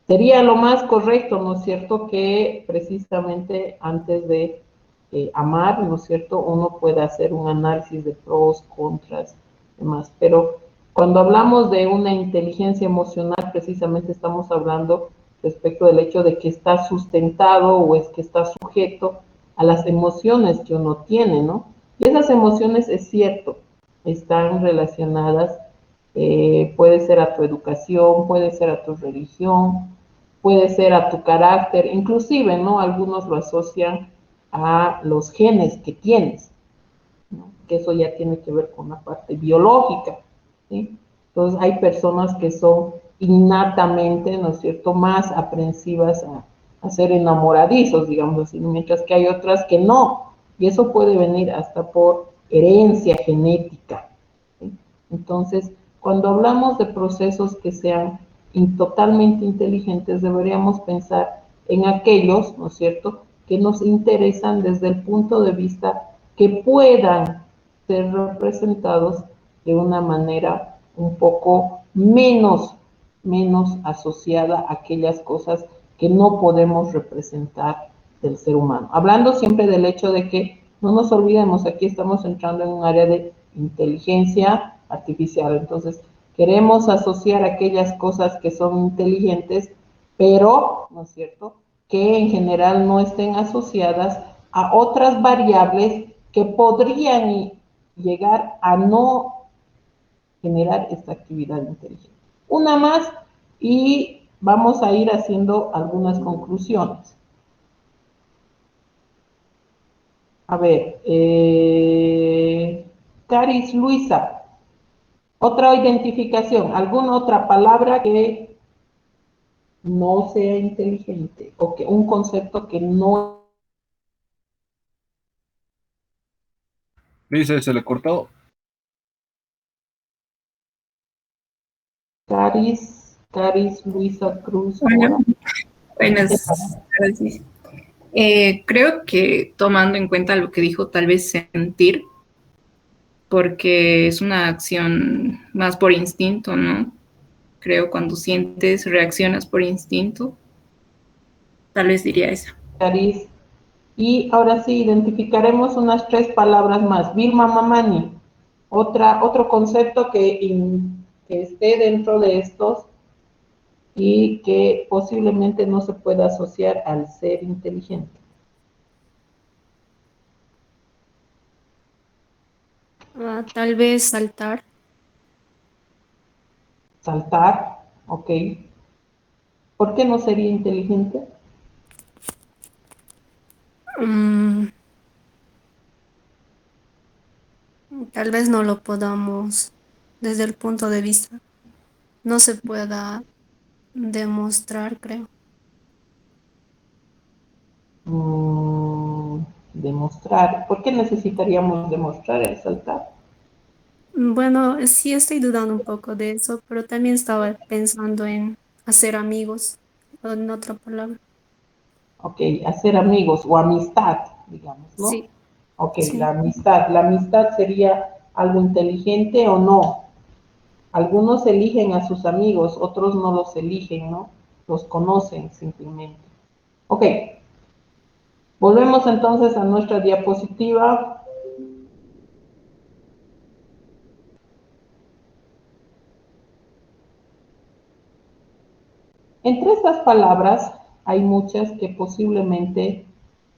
Sería lo más correcto, ¿no es cierto?, que precisamente antes de amar, ¿no es cierto?, uno puede hacer un análisis de pros, contras, demás. Pero cuando hablamos de una inteligencia emocional, precisamente estamos hablando respecto del hecho de que está sustentado o es que está sujeto a las emociones que uno tiene, ¿no? Y esas emociones, es cierto, están relacionadas, puede ser a tu educación, puede ser a tu religión, puede ser a tu carácter, inclusive, ¿no? Algunos lo asocian a los genes que tienes, ¿no? Que eso ya tiene que ver con la parte biológica, ¿sí? Entonces hay personas que son innatamente, ¿no es cierto?, más aprensivas a ser enamoradizos, digamos así, mientras que hay otras que no, y eso puede venir hasta por herencia genética, ¿sí? Entonces, cuando hablamos de procesos que sean totalmente inteligentes, deberíamos pensar en aquellos, ¿no es cierto?, que nos interesan desde el punto de vista que puedan ser representados de una manera un poco menos asociada a aquellas cosas que no podemos representar del ser humano. Hablando siempre del hecho de que no nos olvidemos, aquí estamos entrando en un área de inteligencia artificial, entonces queremos asociar aquellas cosas que son inteligentes, pero, ¿no es cierto?, que en general no estén asociadas a otras variables que podrían llegar a no generar esta actividad inteligente. Una más y vamos a ir haciendo algunas conclusiones. A ver, Caris Luisa, otra identificación, alguna otra palabra que no sea inteligente o que un concepto que no. Dice, se le cortó. Caris Luisa Cruz Bueno, Mora. buenas tardes. Creo que tomando en cuenta lo que dijo, tal vez sentir, porque es una acción más por instinto, ¿no? Creo cuando sientes, reaccionas por instinto. Tal vez diría eso. Caris. Y ahora sí, identificaremos unas 3 palabras más. Vilma Mamani, otro concepto que esté dentro de estos y que posiblemente no se pueda asociar al ser inteligente. Tal vez saltar. Saltar, ok. ¿Por qué no sería inteligente? Mm, Tal vez no lo podamos desde el punto de vista. No se pueda demostrar, creo. Demostrar. ¿Por qué necesitaríamos demostrar, resaltar? Bueno, sí estoy dudando un poco de eso, pero también estaba pensando en hacer amigos, o en otra palabra. Ok, hacer amigos o amistad, digamos, ¿no? Sí, Ok, sí. la amistad. ¿La amistad sería algo inteligente o no? Algunos eligen a sus amigos, otros no los eligen, ¿no? Los conocen simplemente. Ok, volvemos entonces a nuestra diapositiva. Entre estas palabras hay muchas que posiblemente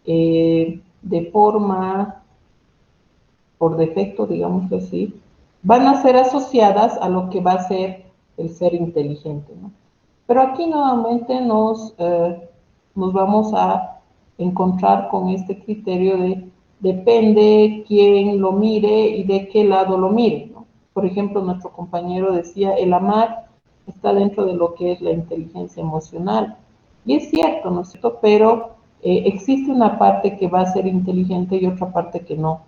de forma, por defecto, digamos así, van a ser asociadas a lo que va a ser el ser inteligente, ¿no? Pero aquí nuevamente nos vamos a encontrar con este criterio de depende quién lo mire y de qué lado lo mire, ¿no? Por ejemplo, nuestro compañero decía, el amar está dentro de lo que es la inteligencia emocional. Y es cierto, ¿no es cierto? Pero existe una parte que va a ser inteligente y otra parte que no.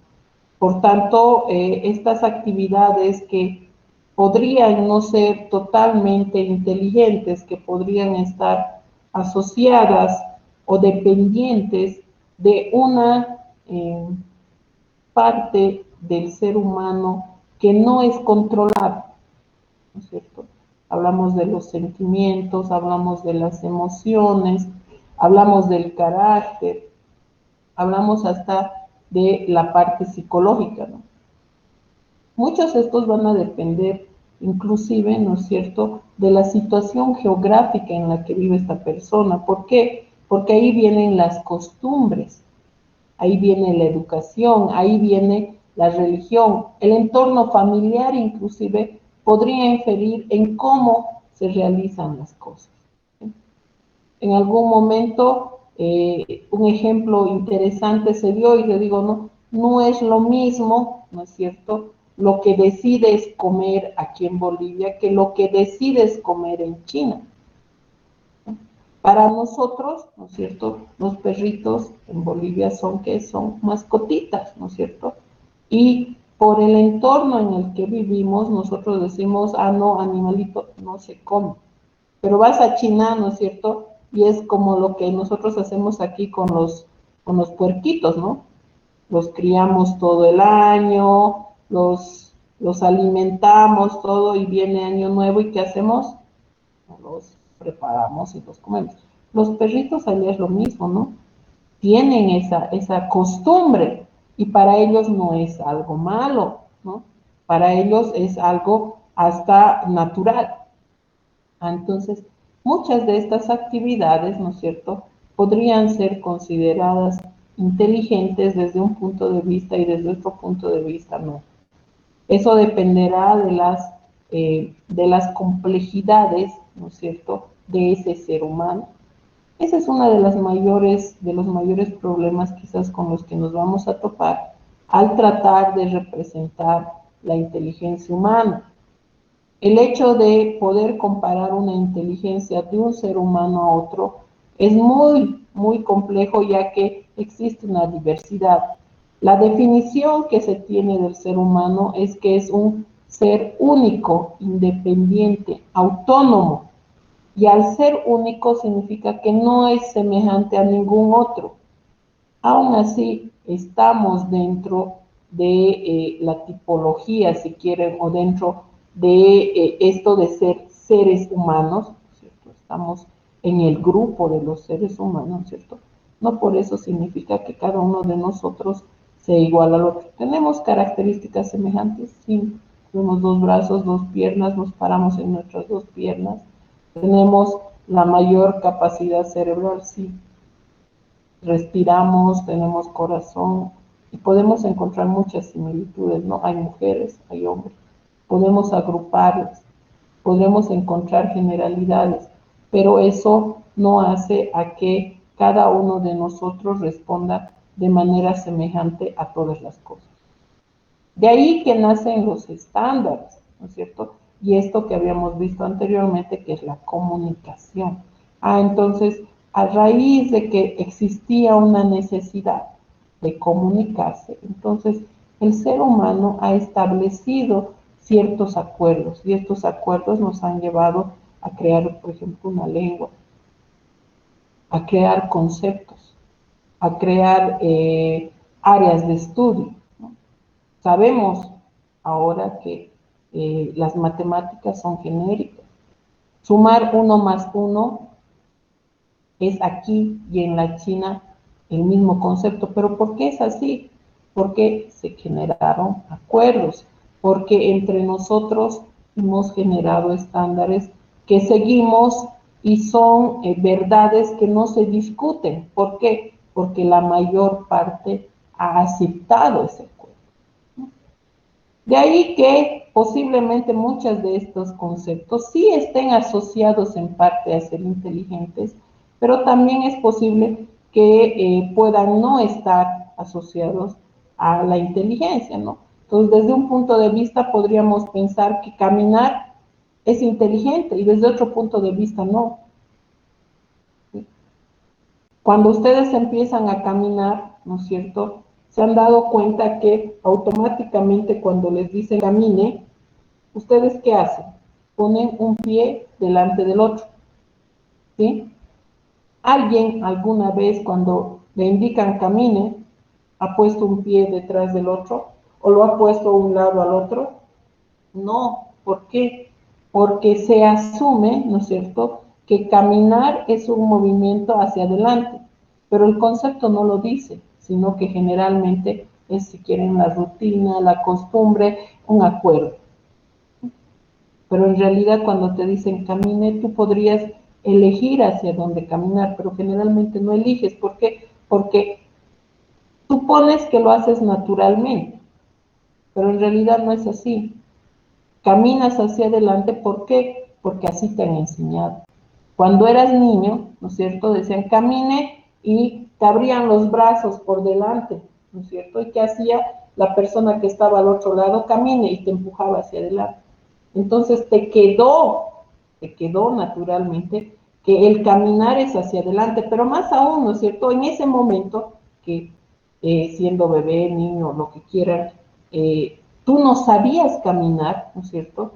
Por tanto, estas actividades que podrían no ser totalmente inteligentes, que podrían estar asociadas o dependientes de una parte del ser humano que no es controlable, ¿no es cierto? Hablamos de los sentimientos, hablamos de las emociones, hablamos del carácter, hablamos hasta de la parte psicológica, ¿no? Muchos de estos van a depender, inclusive, ¿no es cierto?, de la situación geográfica en la que vive esta persona. ¿Por qué? Porque ahí vienen las costumbres, ahí viene la educación, ahí viene la religión, el entorno familiar inclusive podría inferir en cómo se realizan las cosas. En algún momento, un ejemplo interesante se dio y le digo, no es lo mismo, ¿no es cierto?, lo que decides comer aquí en Bolivia que lo que decides comer en China. Para nosotros, ¿no es cierto?, los perritos en Bolivia son mascotitas, ¿no es cierto? Y por el entorno en el que vivimos, nosotros decimos, no, animalito no se come. Pero vas a China, ¿no es cierto?, y es como lo que nosotros hacemos aquí con los puerquitos, ¿no? Los criamos todo el año, los alimentamos todo y viene año nuevo y ¿qué hacemos? Los preparamos y los comemos. Los perritos allá es lo mismo, ¿no? Tienen esa costumbre y para ellos no es algo malo, ¿no? Para ellos es algo hasta natural. Entonces, muchas de estas actividades, ¿no es cierto?, podrían ser consideradas inteligentes desde un punto de vista y desde otro punto de vista no. Eso dependerá de las complejidades, ¿no es cierto?, de ese ser humano. Ese es uno de los mayores problemas quizás con los que nos vamos a topar al tratar de representar la inteligencia humana. El hecho de poder comparar una inteligencia de un ser humano a otro es muy, muy complejo ya que existe una diversidad. La definición que se tiene del ser humano es que es un ser único, independiente, autónomo. Y al ser único significa que no es semejante a ningún otro. Aún así, estamos dentro de la tipología, si quieren, o dentro de esto de ser seres humanos, ¿cierto? Estamos en el grupo de los seres humanos, ¿cierto? No por eso significa que cada uno de nosotros sea igual al otro. ¿Tenemos características semejantes? Sí. Tenemos 2 brazos, 2 piernas, nos paramos en nuestras 2 piernas. ¿Tenemos la mayor capacidad cerebral? Sí. Respiramos, tenemos corazón y podemos encontrar muchas similitudes, ¿no? Hay mujeres, hay hombres. Podemos agruparlas, podemos encontrar generalidades, pero eso no hace a que cada uno de nosotros responda de manera semejante a todas las cosas. De ahí que nacen los estándares, ¿no es cierto? Y esto que habíamos visto anteriormente, que es la comunicación. Entonces, a raíz de que existía una necesidad de comunicarse, entonces el ser humano ha establecido ciertos acuerdos y estos acuerdos nos han llevado a crear, por ejemplo, una lengua, a crear conceptos, a crear áreas de estudio, ¿no? Sabemos ahora que las matemáticas son genéricas. Sumar 1 más 1 es aquí y en la China el mismo concepto. ¿Pero por qué es así? Porque se generaron acuerdos, porque entre nosotros hemos generado estándares que seguimos y son verdades que no se discuten. ¿Por qué? Porque la mayor parte ha aceptado ese acuerdo, ¿no? De ahí que posiblemente muchos de estos conceptos sí estén asociados en parte a ser inteligentes, pero también es posible que puedan no estar asociados a la inteligencia, ¿no? Entonces, desde un punto de vista podríamos pensar que caminar es inteligente y desde otro punto de vista no. Cuando ustedes empiezan a caminar, ¿no es cierto?, se han dado cuenta que automáticamente cuando les dicen camine, ¿ustedes qué hacen? Ponen un pie delante del otro, ¿sí? ¿Alguien alguna vez cuando le indican camine ha puesto un pie detrás del otro o lo ha puesto a un lado al otro? No. ¿Por qué? Porque se asume, ¿no es cierto?, que caminar es un movimiento hacia adelante, pero el concepto no lo dice, sino que generalmente es, si quieren, la rutina, la costumbre, un acuerdo. Pero en realidad cuando te dicen camine, tú podrías elegir hacia dónde caminar, pero generalmente no eliges. ¿Por qué? Porque supones que lo haces naturalmente, pero en realidad no es así. Caminas hacia adelante, ¿por qué? Porque así te han enseñado. Cuando eras niño, ¿no es cierto?, decían camine y te abrían los brazos por delante, ¿no es cierto? ¿Y qué hacía la persona que estaba al otro lado? Camine y te empujaba hacia adelante. Entonces te quedó naturalmente que el caminar es hacia adelante, pero más aún, ¿no es cierto?, en ese momento que siendo bebé, niño, lo que quieran, tú no sabías caminar, ¿no es cierto?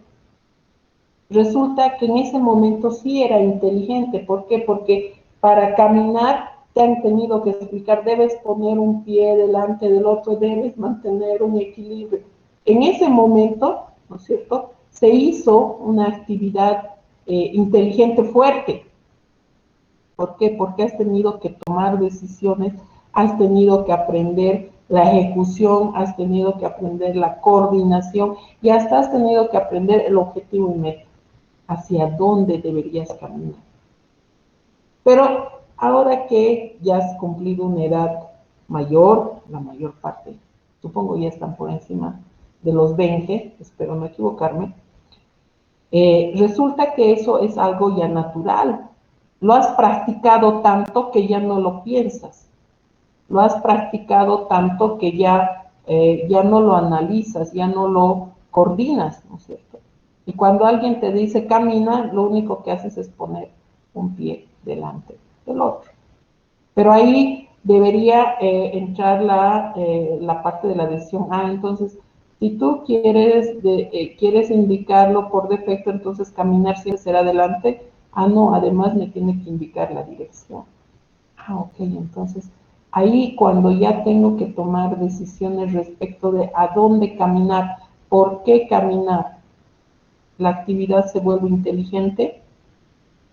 Resulta que en ese momento sí era inteligente. ¿Por qué? Porque para caminar te han tenido que explicar, debes poner un pie delante del otro, debes mantener un equilibrio. En ese momento, ¿no es cierto?, se hizo una actividad inteligente fuerte. ¿Por qué? Porque has tenido que tomar decisiones, has tenido que aprender la ejecución, has tenido que aprender la coordinación y hasta has tenido que aprender el objetivo y meta, hacia dónde deberías caminar. Pero ahora que ya has cumplido una edad mayor, la mayor parte, supongo ya están por encima de los 20, espero no equivocarme, resulta que eso es algo ya natural. Lo has practicado tanto que ya no lo piensas. Lo has practicado tanto que ya no lo analizas, ya no lo coordinas, ¿no es cierto? Y cuando alguien te dice camina, lo único que haces es poner un pie delante del otro. Pero ahí debería entrar la parte de la decisión. Entonces, si tú quieres indicarlo por defecto, entonces caminar siempre será adelante. No, además me tiene que indicar la dirección. Ok, entonces ahí cuando ya tengo que tomar decisiones respecto de a dónde caminar, por qué caminar, ¿la actividad se vuelve inteligente?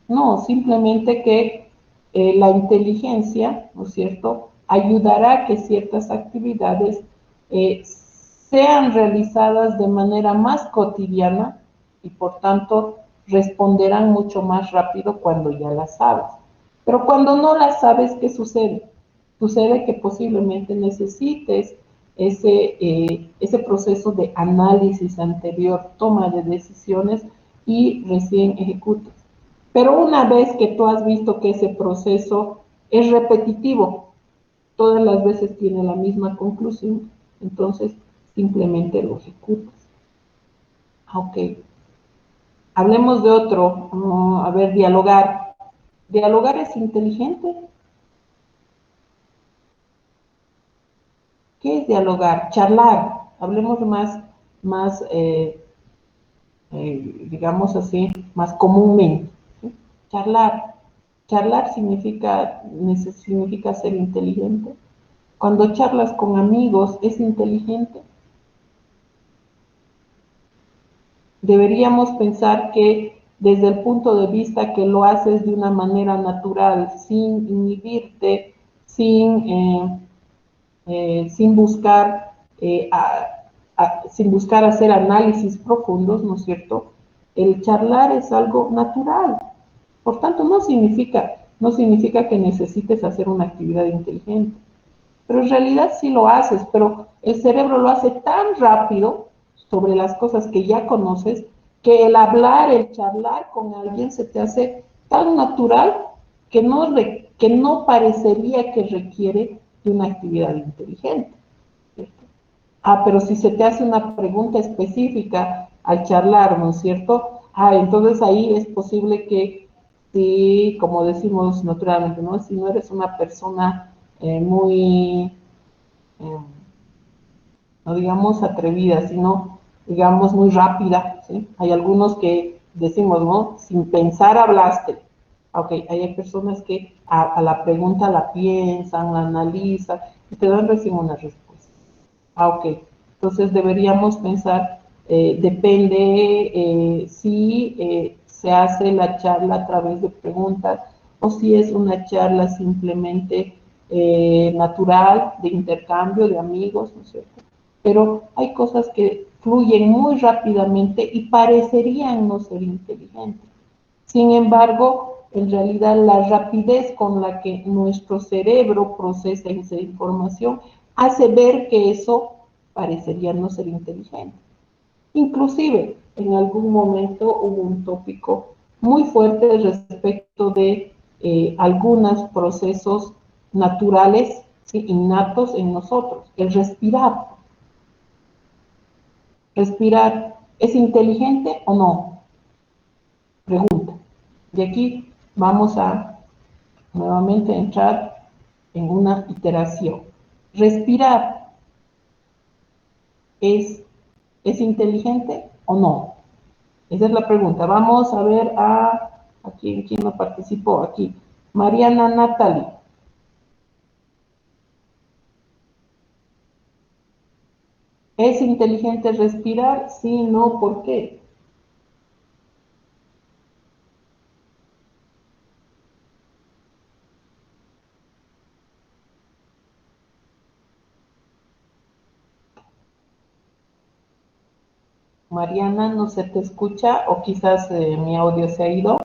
No, simplemente que la inteligencia, ¿no es cierto?, ayudará a que ciertas actividades sean realizadas de manera más cotidiana y por tanto responderán mucho más rápido cuando ya las sabes. Pero cuando no las sabes, ¿qué sucede? Sucede que posiblemente necesites ese proceso de análisis anterior, toma de decisiones y recién ejecutas. Pero una vez que tú has visto que ese proceso es repetitivo, todas las veces tiene la misma conclusión, entonces simplemente lo ejecutas. Ok. Hablemos de otro, dialogar. ¿Dialogar es inteligente? ¿Qué es dialogar? Charlar. Hablemos más digamos así, más comúnmente. ¿Sí? Charlar. Charlar significa ser inteligente. Cuando charlas con amigos, ¿es inteligente? Deberíamos pensar que desde el punto de vista que lo haces de una manera natural, sin inhibirte, sin buscar sin buscar hacer análisis profundos, ¿no es cierto? El charlar es algo natural. Por tanto, no significa que necesites hacer una actividad inteligente. Pero en realidad sí lo haces, pero el cerebro lo hace tan rápido sobre las cosas que ya conoces, que el hablar, el charlar con alguien se te hace tan natural que no parecería que requiere de una actividad inteligente. ¿Cierto? Pero si se te hace una pregunta específica al charlar, ¿no es cierto? Entonces ahí es posible que, sí, como decimos naturalmente, ¿no? Si no eres una persona muy, no digamos atrevida, sino, digamos, muy rápida, ¿sí? Hay algunos que decimos, ¿no? Sin pensar hablaste. Ok, hay personas que a la pregunta la piensan, la analizan, y te dan recién una respuesta. Ok, entonces deberíamos pensar, depende si se hace la charla a través de preguntas o si es una charla simplemente natural, de intercambio, de amigos, ¿no es cierto? Pero hay cosas que fluyen muy rápidamente y parecerían no ser inteligentes. Sin embargo, en realidad la rapidez con la que nuestro cerebro procesa esa información hace ver que eso parecería no ser inteligente. Inclusive, en algún momento hubo un tópico muy fuerte respecto de algunos procesos naturales, ¿sí? Innatos en nosotros. El respirar. ¿Respirar es inteligente o no? Pregunta. Y aquí vamos a nuevamente entrar en una iteración. ¿Respirar es inteligente o no? Esa es la pregunta. Vamos a ver a quién no participó aquí. Mariana Natalie. ¿Es inteligente respirar? Sí, no, ¿por qué? Mariana, ¿no se te escucha? O quizás mi audio se ha ido.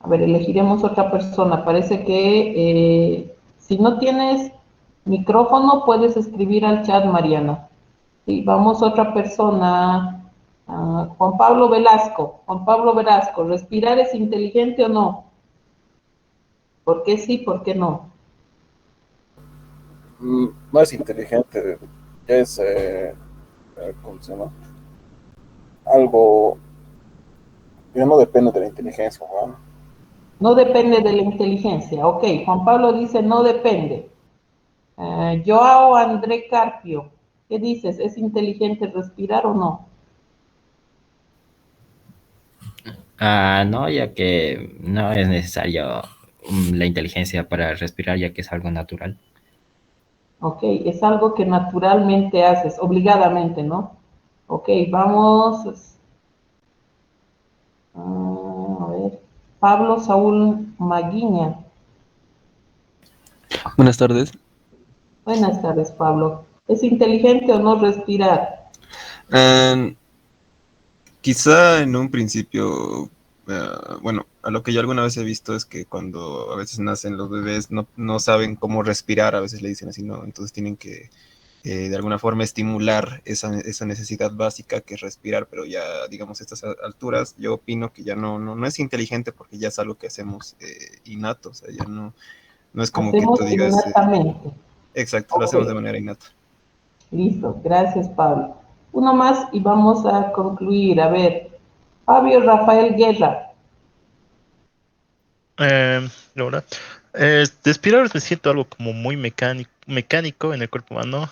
A ver, elegiremos otra persona. Parece que si no tienes micrófono, puedes escribir al chat, Mariana. Sí, vamos a otra persona. Juan Pablo Velasco. Juan Pablo Velasco, ¿respirar es inteligente o no? ¿Por qué sí, por qué no? No es inteligente, es, ¿cómo se llama? Algo que no depende de la inteligencia humana. No depende de la inteligencia. Ok, Juan Pablo dice no depende. Joao André Carpio, ¿qué dices? ¿Es inteligente respirar o no? No, ya que no es necesario la inteligencia para respirar, ya que es algo natural. Ok, es algo que naturalmente haces, obligadamente, ¿no? Ok, vamos. A ver. Pablo Saúl Maguiña. Buenas tardes. Buenas tardes, Pablo. ¿Es inteligente o no respirar? Quizá en un principio, bueno, a lo que yo alguna vez he visto es que cuando a veces nacen los bebés no saben cómo respirar, a veces le dicen así, ¿no? Entonces tienen que de alguna forma estimular esa necesidad básica que es respirar, pero ya, digamos, a estas alturas yo opino que ya no es inteligente porque ya es algo que hacemos innato, o sea, ya no es como Hacemos que tú digas... innatamente. Exacto, lo hacemos de manera innata. Listo, gracias, Pablo. Uno más y vamos a concluir. A ver, Fabio Rafael Guerra. Laura, de aspirar me siento algo como muy mecánico en el cuerpo humano,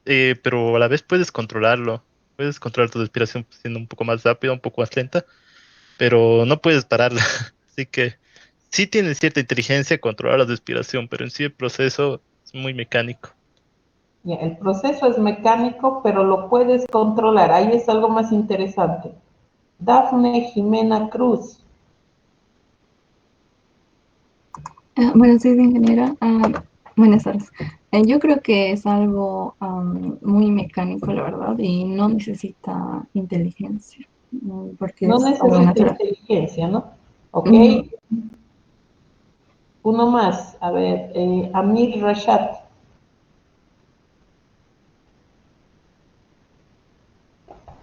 pero a la vez puedes controlarlo. Puedes controlar tu respiración siendo un poco más rápida, un poco más lenta, pero no puedes pararla. Así que sí tiene cierta inteligencia controlar la respiración, pero en sí el proceso es muy mecánico. Ya, el proceso es mecánico, pero lo puedes controlar. Ahí es algo más interesante. Dafne Jimena Cruz. Bueno, soy ingeniera. Buenas tardes. Yo creo que es algo muy mecánico, la verdad, y no necesita inteligencia, porque No es algo necesita natural. inteligencia, ¿no? Ok. Uno más. A ver, Amir Rashad.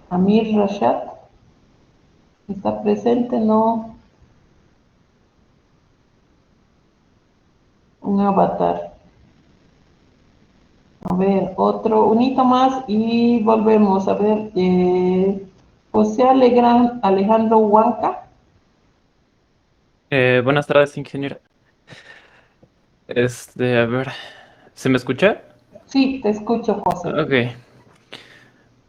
Amir Rashad. ¿Está presente? No. Un avatar. A ver, otro, un hito más y volvemos. A ver, José Alejandro Huanca. Buenas tardes, ingeniero. A ver, ¿se me escucha? Sí, te escucho, José. Ok.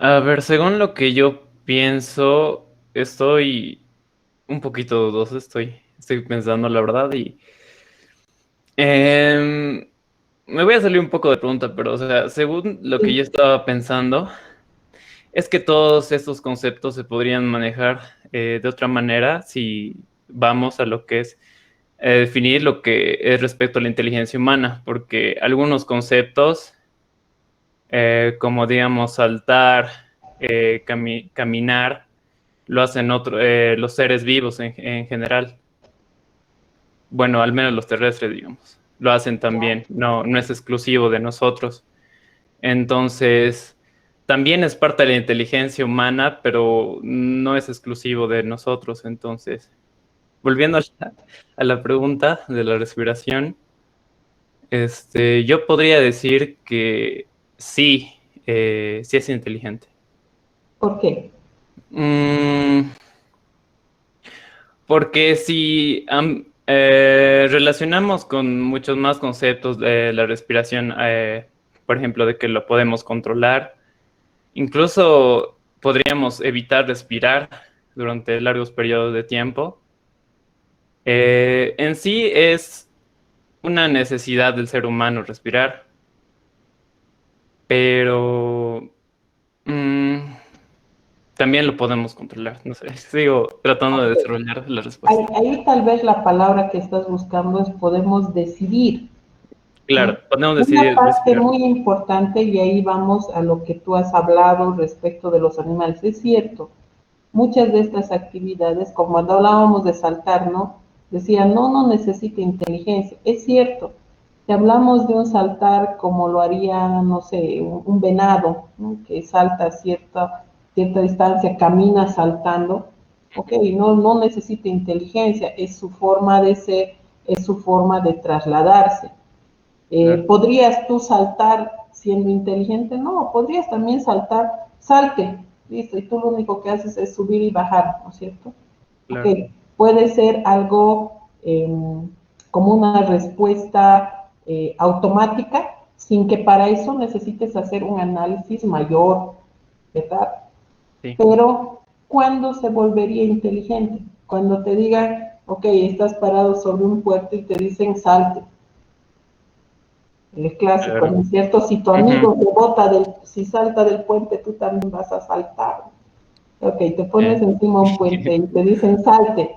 A ver, según lo que yo pienso, estoy un poquito dudoso, estoy pensando la verdad y me voy a salir un poco de pregunta, pero o sea, según lo que yo estaba pensando, es que todos estos conceptos se podrían manejar de otra manera si vamos a lo que es definir lo que es respecto a la inteligencia humana, porque algunos conceptos, como digamos saltar, caminar, lo hacen los seres vivos en general. Bueno, al menos los terrestres, digamos. Lo hacen también, no es exclusivo de nosotros. Entonces, también es parte de la inteligencia humana, pero no es exclusivo de nosotros. Entonces, volviendo a la pregunta de la respiración, yo podría decir que sí, sí es inteligente. ¿Por qué? Porque si relacionamos con muchos más conceptos de la respiración, por ejemplo, de que lo podemos controlar, incluso podríamos evitar respirar durante largos periodos de tiempo. En sí es una necesidad del ser humano respirar, pero también lo podemos controlar. No sé, sigo tratando de desarrollar la respuesta. Ahí tal vez la palabra que estás buscando es podemos decidir. Claro, podemos Una decidir parte respirar. muy importante, y ahí vamos a lo que tú has hablado respecto de los animales. Es cierto, muchas de estas actividades, como cuando hablábamos de saltar, ¿no? Decían, no necesita inteligencia. Es cierto, si hablamos de un saltar como lo haría, no sé, un venado, ¿no? Que salta cierta distancia, camina saltando, ok, no necesita inteligencia, es su forma de ser, es su forma de trasladarse. ¿Podrías tú saltar siendo inteligente? No, podrías también saltar, salte, listo, y tú lo único que haces es subir y bajar, ¿no es cierto? Claro. Okay. Puede ser algo como una respuesta automática, sin que para eso necesites hacer un análisis mayor, ¿verdad? Sí. Pero, ¿cuándo se volvería inteligente? Cuando te digan, ok, estás parado sobre un puerto y te dicen salte. El clásico, Claro. ¿no es cierto? Si tu amigo si salta del puente, tú también vas a saltar. Ok, te pones encima un puente y te dicen salte.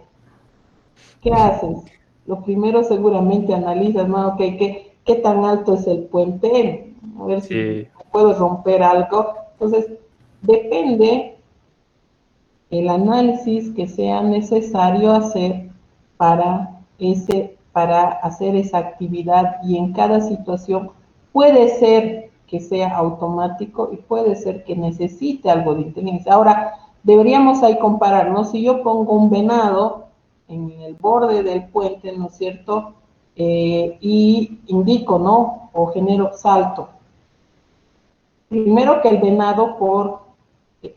¿Qué haces? Lo primero seguramente analizas, ¿no? Ok, ¿qué tan alto es el puente? A ver si puedo romper algo. Entonces, depende el análisis que sea necesario hacer para hacer esa actividad, y en cada situación puede ser que sea automático y puede ser que necesite algo de inteligencia. Ahora, deberíamos ahí comparar, ¿no? Si yo pongo un venado en el borde del puente, ¿no es cierto? Y indico, ¿no? O genero salto. Primero que el venado por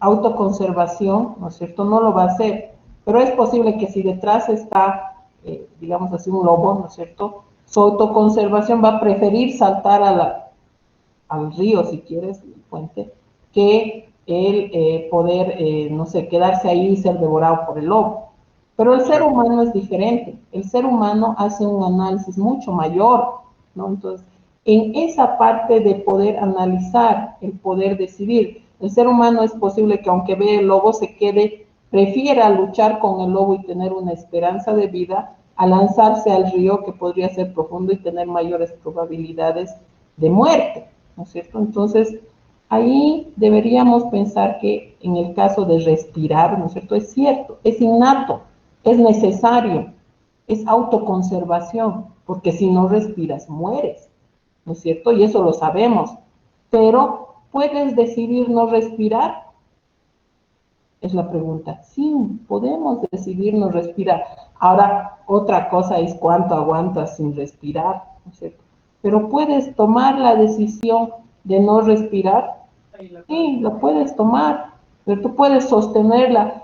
autoconservación, ¿no es cierto? No lo va a hacer. Pero es posible que si detrás está, digamos así, un lobo, ¿no es cierto?, su autoconservación va a preferir saltar al río, si quieres, fuente, que el poder, no sé, quedarse ahí y ser devorado por el lobo. Pero el ser humano es diferente. El ser humano hace un análisis mucho mayor, ¿no? Entonces, en esa parte de poder analizar, el poder decidir, el ser humano es posible que aunque vea el lobo se quede, prefiera luchar con el lobo y tener una esperanza de vida a lanzarse al río que podría ser profundo y tener mayores probabilidades de muerte, ¿no es cierto? Entonces, ahí deberíamos pensar que en el caso de respirar, ¿no es cierto?, es cierto, es innato, es necesario, es autoconservación, porque si no respiras, mueres, ¿no es cierto? Y eso lo sabemos, pero ¿puedes decidir no respirar? Es la pregunta. Sí, podemos decidir no respirar. Ahora, otra cosa es cuánto aguantas sin respirar, ¿no es cierto? Pero ¿puedes tomar la decisión de no respirar? Sí, lo puedes tomar, pero tú puedes sostener la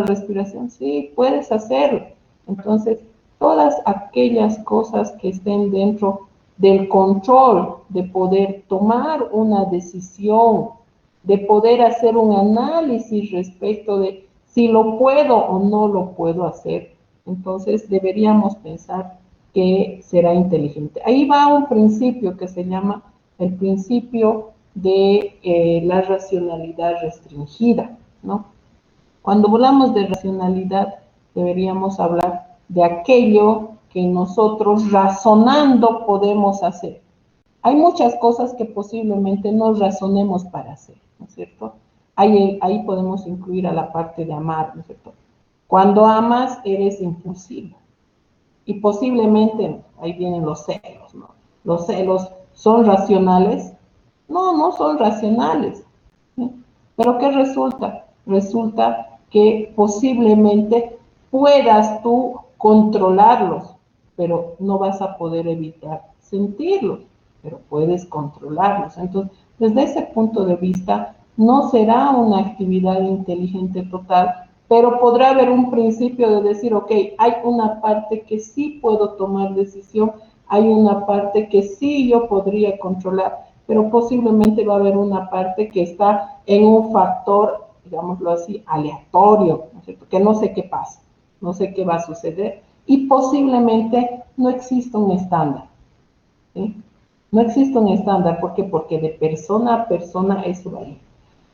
respiración, sí, puedes hacerlo. Entonces, todas aquellas cosas que estén dentro del control de poder tomar una decisión, de poder hacer un análisis respecto de si lo puedo o no lo puedo hacer, entonces deberíamos pensar que será inteligente. Ahí va un principio que se llama el principio de la racionalidad restringida, ¿no? Cuando hablamos de racionalidad, deberíamos hablar de aquello que nosotros razonando podemos hacer. Hay muchas cosas que posiblemente no razonemos para hacer, ¿no es cierto? Ahí podemos incluir a la parte de amar, ¿no es cierto? Cuando amas, eres impulsivo. Y posiblemente, ahí vienen los celos, ¿no? Los celos son racionales. No, no son racionales. ¿Sí? Pero ¿qué resulta? Resulta que posiblemente puedas tú controlarlos, pero no vas a poder evitar sentirlos, pero puedes controlarlos. Entonces, desde ese punto de vista, no será una actividad inteligente total, pero podrá haber un principio de decir, ok, hay una parte que sí puedo tomar decisión, hay una parte que sí yo podría controlar, pero posiblemente va a haber una parte que está en un factor, digámoslo así, aleatorio, ¿no es cierto?, que no sé qué pasa, no sé qué va a suceder, y posiblemente no exista un estándar, ¿sí? No existe un estándar, ¿por qué? Porque de persona a persona eso varía.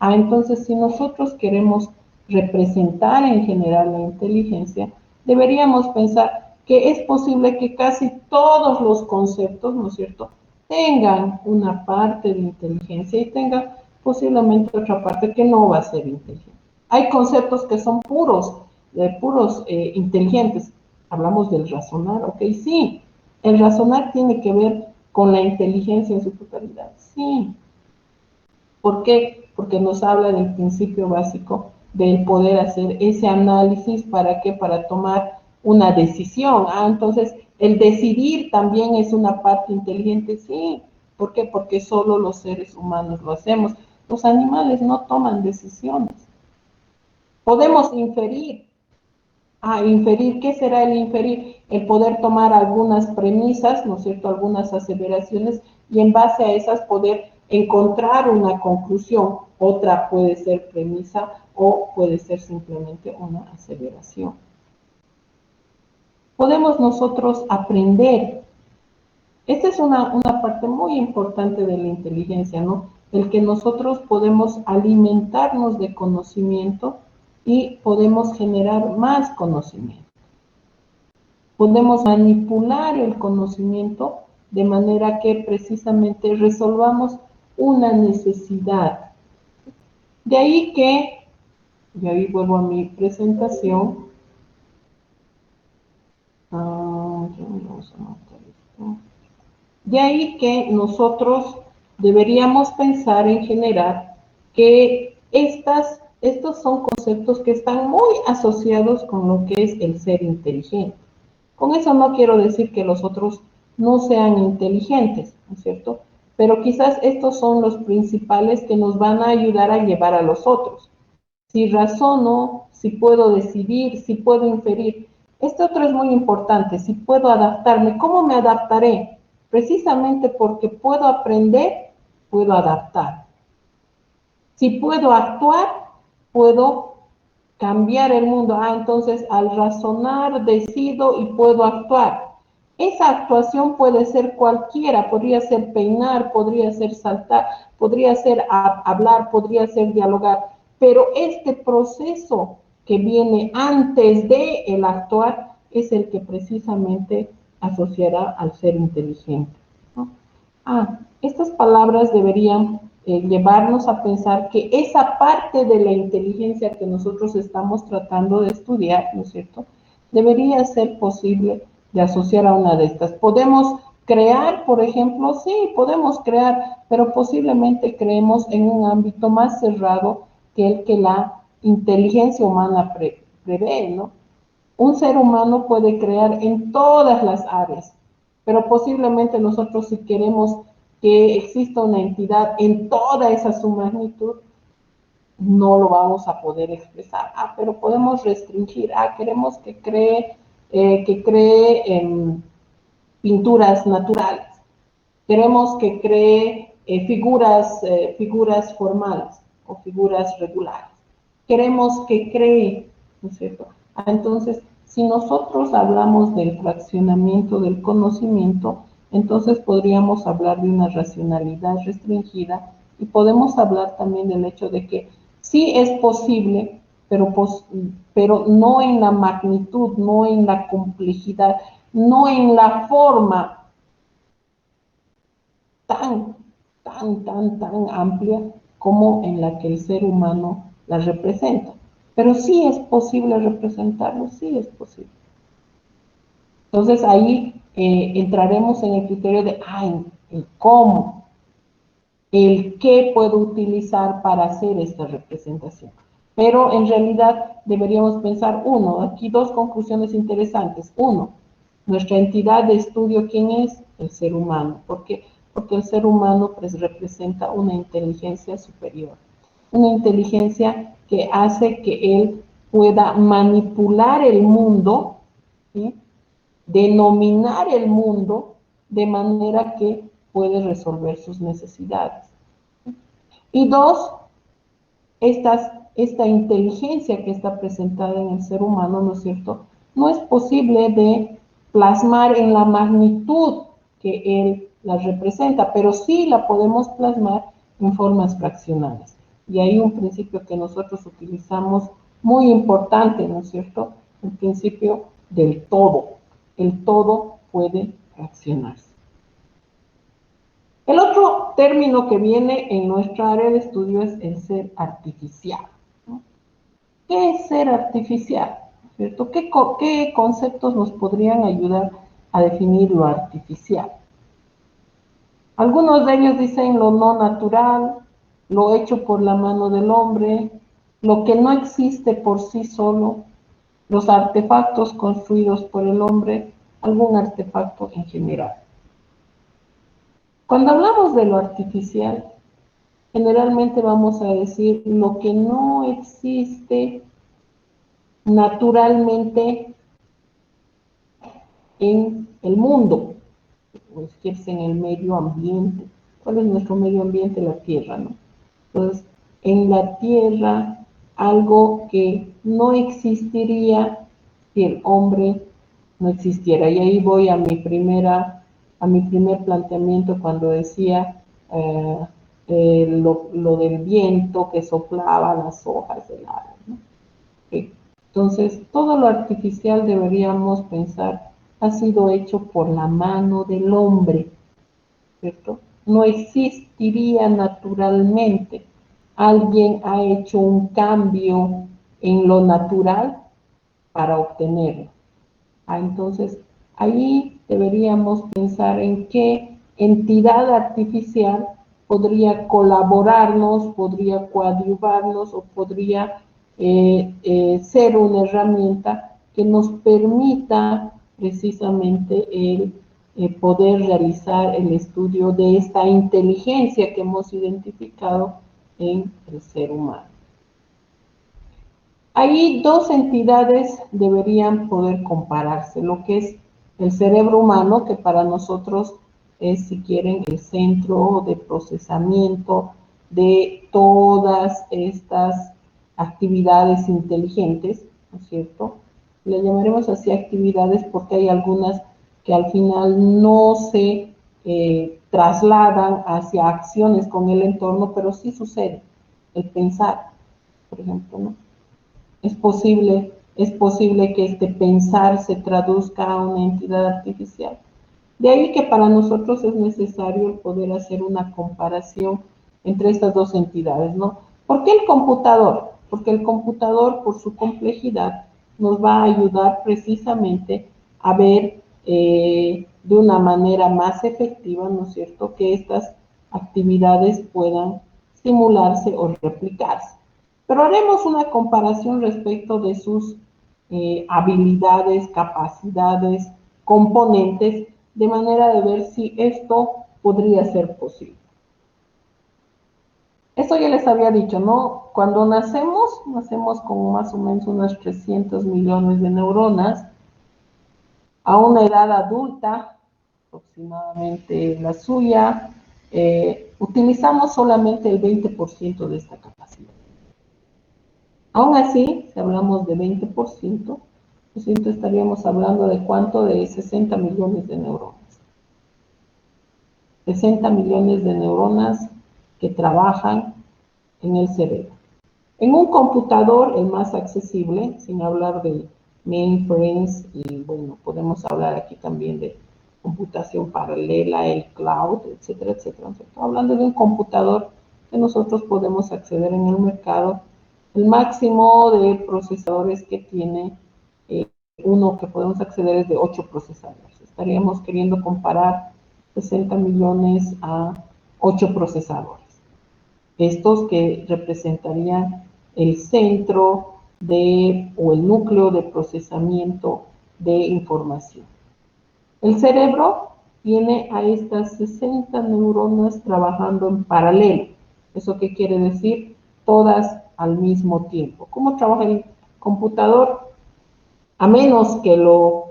Entonces, si nosotros queremos representar en general la inteligencia, deberíamos pensar que es posible que casi todos los conceptos, ¿no es cierto?, tengan una parte de inteligencia y tengan posiblemente otra parte que no va a ser inteligente. Hay conceptos que son puros inteligentes. Hablamos del razonar, ok, sí. El razonar tiene que ver con la inteligencia en su totalidad, sí. ¿Por qué? Porque nos habla del principio básico del poder hacer ese análisis, ¿para qué? Para tomar una decisión. Entonces, el decidir también es una parte inteligente, sí. ¿Por qué? Porque solo los seres humanos lo hacemos. Los animales no toman decisiones. Podemos inferir. Inferir, ¿qué será el inferir? El poder tomar algunas premisas, ¿no es cierto?, algunas aseveraciones, y en base a esas poder encontrar una conclusión. Otra puede ser premisa o puede ser simplemente una aseveración. Podemos nosotros aprender. Esta es una parte muy importante de la inteligencia, ¿no? El que nosotros podemos alimentarnos de conocimiento y podemos generar más conocimiento. Podemos manipular el conocimiento de manera que precisamente resolvamos una necesidad. De ahí que, y ahí vuelvo a mi presentación, de ahí que nosotros deberíamos pensar en general que estos son conceptos que están muy asociados con lo que es el ser inteligente. Con eso no quiero decir que los otros no sean inteligentes, ¿no es cierto? Pero quizás estos son los principales que nos van a ayudar a llevar a los otros. si razono, si puedo decidir, si puedo inferir. Este otro es muy importante, si puedo adaptarme. ¿Cómo me adaptaré? Precisamente porque puedo aprender, puedo adaptar. Si puedo actuar, puedo cambiar el mundo. Entonces al razonar decido y puedo actuar. Esa actuación puede ser cualquiera, podría ser peinar, podría ser saltar, podría ser hablar, podría ser dialogar, pero este proceso que viene antes de el actuar es el que precisamente asociará al ser inteligente, ¿no? Estas palabras deberían llevarnos a pensar que esa parte de la inteligencia que nosotros estamos tratando de estudiar, ¿no es cierto?, debería ser posible de asociar a una de estas. ¿Podemos crear, por ejemplo? Sí, podemos crear, pero posiblemente creemos en un ámbito más cerrado que el que la inteligencia humana prevé, ¿no? Un ser humano puede crear en todas las áreas, pero posiblemente nosotros, si queremos que exista una entidad en toda esa su magnitud, no lo vamos a poder expresar. Pero podemos restringir. Queremos que cree pinturas naturales. Queremos que cree figuras formales o figuras regulares. Queremos que cree, ¿no es cierto? Entonces, si nosotros hablamos del fraccionamiento del conocimiento, entonces podríamos hablar de una racionalidad restringida y podemos hablar también del hecho de que sí es posible, pero no en la magnitud, no en la complejidad, no en la forma tan amplia como en la que el ser humano la representa. Pero sí es posible representarlo, sí es posible. Entonces ahí entraremos en el criterio de el cómo, el qué puedo utilizar para hacer esta representación. Pero en realidad deberíamos pensar, aquí dos conclusiones interesantes. Nuestra entidad de estudio, ¿quién es? El ser humano. ¿Por qué? Porque el ser humano pues representa una inteligencia superior. Una inteligencia que hace que él pueda manipular el mundo, ¿sí?, denominar el mundo de manera que puede resolver sus necesidades. Y dos, esta inteligencia que está presentada en el ser humano, ¿no es cierto?, no es posible de plasmar en la magnitud que él la representa, pero sí la podemos plasmar en formas fraccionales. Y hay un principio que nosotros utilizamos muy importante, ¿no es cierto?, el principio del todo. El todo puede fraccionarse. El otro término que viene en nuestra área de estudio es el ser artificial, ¿no? ¿Qué es ser artificial? ¿Cierto? ¿Qué conceptos nos podrían ayudar a definir lo artificial? Algunos de ellos dicen lo no natural, lo hecho por la mano del hombre, lo que no existe por sí solo, los artefactos construidos por el hombre, algún artefacto en general. Cuando hablamos de lo artificial, generalmente vamos a decir lo que no existe naturalmente en el mundo, o es en el medio ambiente. ¿Cuál es nuestro medio ambiente? La Tierra, ¿no? Entonces, en la Tierra, algo que no existiría si el hombre no existiera. Y ahí voy a mi primer planteamiento cuando decía lo del viento que soplaba las hojas del árbol, ¿no? Entonces, todo lo artificial deberíamos pensar ha sido hecho por la mano del hombre, ¿cierto? No existiría naturalmente. Alguien ha hecho un cambio en lo natural para obtenerlo. Entonces, ahí deberíamos pensar en qué entidad artificial podría colaborarnos, podría coadyuvarnos o podría ser una herramienta que nos permita precisamente el poder realizar el estudio de esta inteligencia que hemos identificado en el ser humano. Ahí dos entidades deberían poder compararse, lo que es el cerebro humano, que para nosotros es, si quieren, el centro de procesamiento de todas estas actividades inteligentes, ¿no es cierto? Le llamaremos así actividades porque hay algunas que al final no se trasladan hacia acciones con el entorno, pero sí sucede. El pensar, por ejemplo, ¿no? Es posible que este pensar se traduzca a una entidad artificial. De ahí que para nosotros es necesario el poder hacer una comparación entre estas dos entidades, ¿no? ¿Por qué el computador? Porque el computador, por su complejidad, nos va a ayudar precisamente a ver de una manera más efectiva, ¿no es cierto?, que estas actividades puedan simularse o replicarse. Pero haremos una comparación respecto de sus habilidades, capacidades, componentes, de manera de ver si esto podría ser posible. Esto ya les había dicho, ¿no? Cuando nacemos con más o menos unas 300 millones de neuronas. A una edad adulta, aproximadamente la suya, utilizamos solamente el 20% de esta capacidad. Aún así, si hablamos de 20%, estaríamos hablando de ¿cuánto? De 60 millones de neuronas. 60 millones de neuronas que trabajan en el cerebro. En un computador, el más accesible, sin hablar de mainframes, y bueno, podemos hablar aquí también de computación paralela, el cloud, etcétera, etcétera. Hablando de un computador que nosotros podemos acceder en el mercado, el máximo de procesadores que tiene uno que podemos acceder es de 8 procesadores. Estaríamos queriendo comparar 60 millones a 8 procesadores. Estos que representarían el centro o el núcleo de procesamiento de información. El cerebro tiene a estas 60 neuronas trabajando en paralelo. ¿Eso qué quiere decir? Todas al mismo tiempo. ¿Cómo trabaja el computador? A menos que lo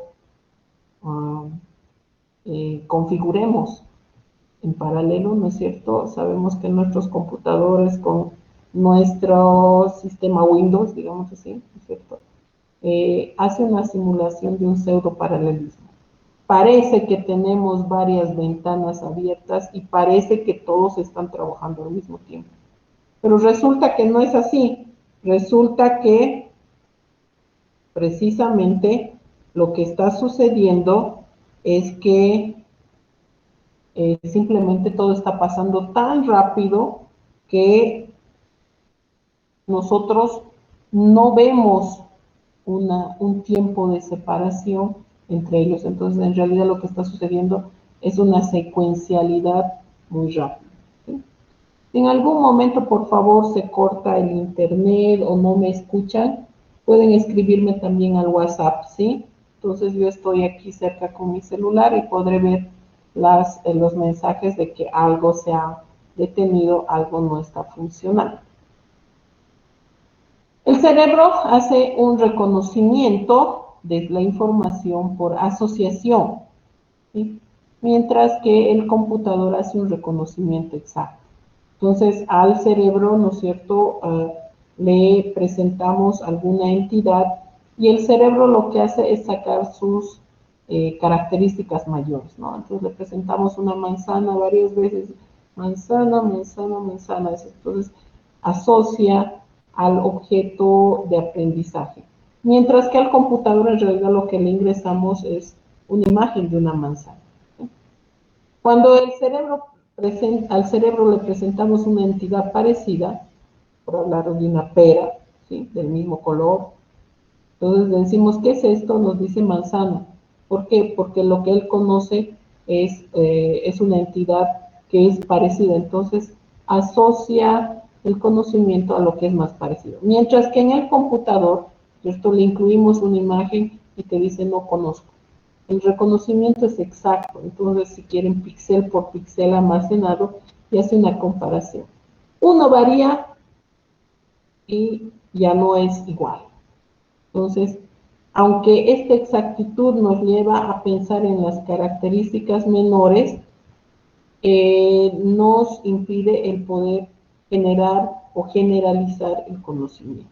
configuremos en paralelo, ¿no es cierto? Sabemos que nuestros computadores con nuestro sistema Windows, digamos así, ¿no es cierto?, hace una simulación de un pseudo paralelismo. Parece que tenemos varias ventanas abiertas y parece que todos están trabajando al mismo tiempo. Pero resulta que no es así. Resulta que precisamente lo que está sucediendo es que simplemente todo está pasando tan rápido que nosotros no vemos un tiempo de separación entre ellos. Entonces, en realidad lo que está sucediendo es una secuencialidad muy rápida, ¿sí? Si en algún momento, por favor, se corta el internet o no me escuchan, pueden escribirme también al WhatsApp, ¿sí? Entonces, yo estoy aquí cerca con mi celular y podré ver los mensajes de que algo se ha detenido, algo no está funcionando. El cerebro hace un reconocimiento de la información por asociación, ¿sí?, mientras que el computador hace un reconocimiento exacto. Entonces, al cerebro, ¿no es cierto?, le presentamos alguna entidad y el cerebro lo que hace es sacar sus características mayores, ¿no? Entonces, le presentamos una manzana varias veces, manzana, manzana, manzana. Entonces, asocia al objeto de aprendizaje. Mientras que al computador, en realidad, lo que le ingresamos es una imagen de una manzana, ¿sí? Cuando al cerebro le presentamos una entidad parecida, por hablar de una pera, ¿sí?, del mismo color, entonces le decimos, ¿qué es esto? Nos dice manzana. ¿Por qué? Porque lo que él conoce es una entidad que es parecida. Entonces, asocia el conocimiento a lo que es más parecido. Mientras que en el computador, ¿cierto?, le incluimos una imagen y te dice no conozco. El reconocimiento es exacto. Entonces, si quieren píxel por píxel almacenado, y hace una comparación. Uno varía y ya no es igual. Entonces, aunque esta exactitud nos lleva a pensar en las características menores, nos impide el poder generar o generalizar el conocimiento.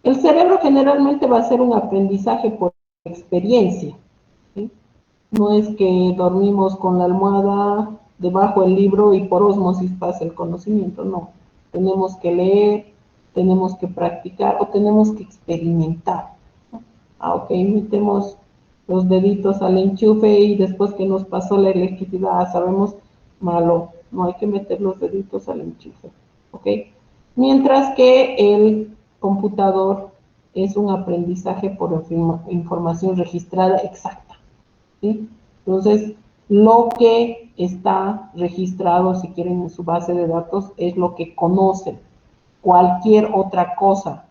El cerebro generalmente va a ser un aprendizaje por experiencia, ¿sí? No es que dormimos con la almohada debajo del libro y por ósmosis pasa el conocimiento, no. Tenemos que leer, tenemos que practicar o tenemos que experimentar. Ok, metemos los deditos al enchufe y después que nos pasó la electricidad, sabemos, malo, no hay que meter los deditos al enchufe. Ok, mientras que el computador es un aprendizaje por información registrada exacta, ¿sí? Entonces, lo que está registrado, si quieren, en su base de datos, es lo que conoce. Cualquier otra cosa,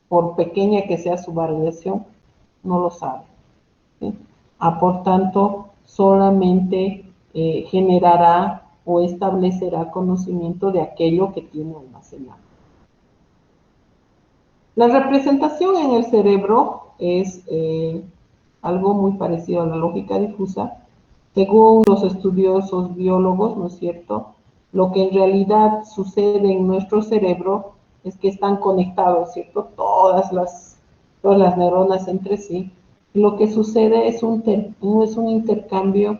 por pequeña que sea su variación, no lo sabe, ¿sí? Por tanto, solamente generará o establecerá conocimiento de aquello que tiene almacenado. La representación en el cerebro es algo muy parecido a la lógica difusa. Según los estudiosos biólogos, ¿no es cierto?, lo que en realidad sucede en nuestro cerebro es que están conectados, ¿cierto?, todas las neuronas entre sí. Lo que sucede es un intercambio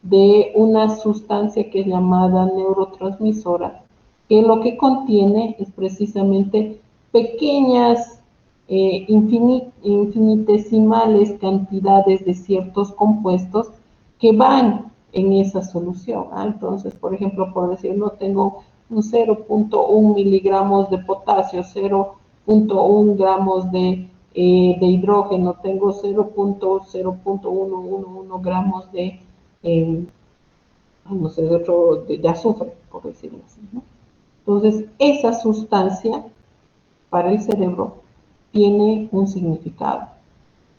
de una sustancia que es llamada neurotransmisora, que lo que contiene es precisamente pequeñas, infinitesimales cantidades de ciertos compuestos que van en esa solución. Entonces, por ejemplo, por decir, no tengo un 0.1 miligramos de potasio, 0.1 gramos de hidrógeno, tengo 0.111 gramos de, no sé, de azufre, por decirlo así, ¿no? Entonces, esa sustancia para el cerebro tiene un significado.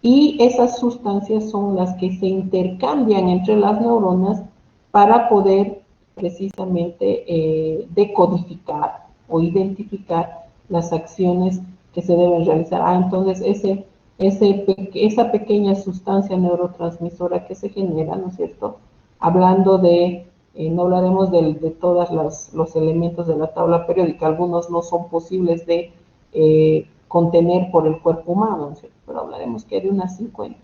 Y esas sustancias son las que se intercambian entre las neuronas para poder precisamente decodificar o identificar las acciones que se deben realizar. Entonces esa pequeña sustancia neurotransmisora que se genera, ¿no es cierto? Hablando de, no hablaremos de todos los elementos de la tabla periódica, algunos no son posibles de contener por el cuerpo humano, ¿no? Pero hablaremos que de unas 50.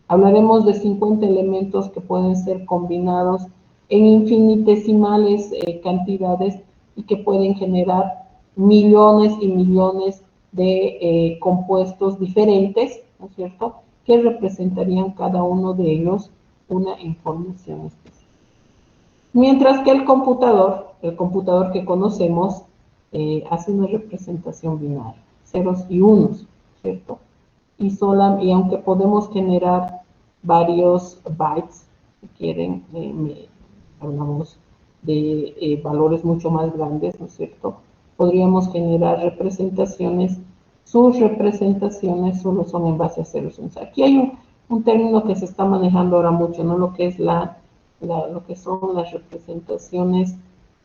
Hablaremos de 50 elementos que pueden ser combinados en infinitesimales cantidades y que pueden generar millones y millones de compuestos diferentes, ¿no es cierto?, que representarían cada uno de ellos una información específica. Mientras que el computador que conocemos, hace una representación binaria, ceros y unos, ¿cierto? Y aunque podemos generar varios bytes, si quieren, hablamos de valores mucho más grandes, ¿no es cierto? Podríamos generar representaciones, sus representaciones solo son en base a ceros. Aquí hay un término que se está manejando ahora mucho, ¿no? Lo que es lo que son las representaciones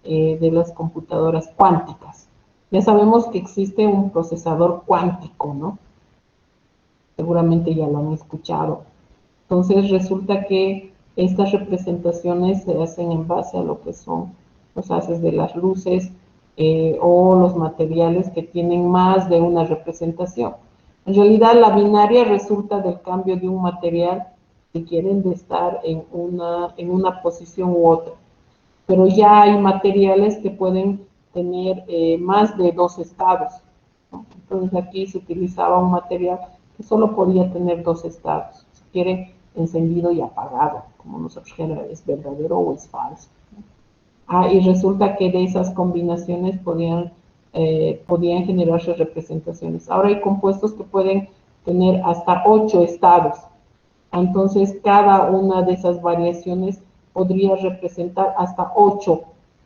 de las computadoras cuánticas. Ya sabemos que existe un procesador cuántico, ¿no? Seguramente ya lo han escuchado. Entonces resulta que estas representaciones se hacen en base a lo que son los haces de las luces o los materiales que tienen más de una representación. En realidad la binaria resulta del cambio de un material, si quieren, de estar en una posición u otra. Pero ya hay materiales que pueden tener más de 2 estados, ¿no? Entonces aquí se utilizaba un material que solo podía tener 2 estados, si quiere, encendido y apagado, como nosotros generamos, es verdadero o es falso, ¿no? Y resulta que de esas combinaciones podían generarse representaciones. Ahora hay compuestos que pueden tener hasta 8 estados, entonces cada una de esas variaciones podría representar hasta 8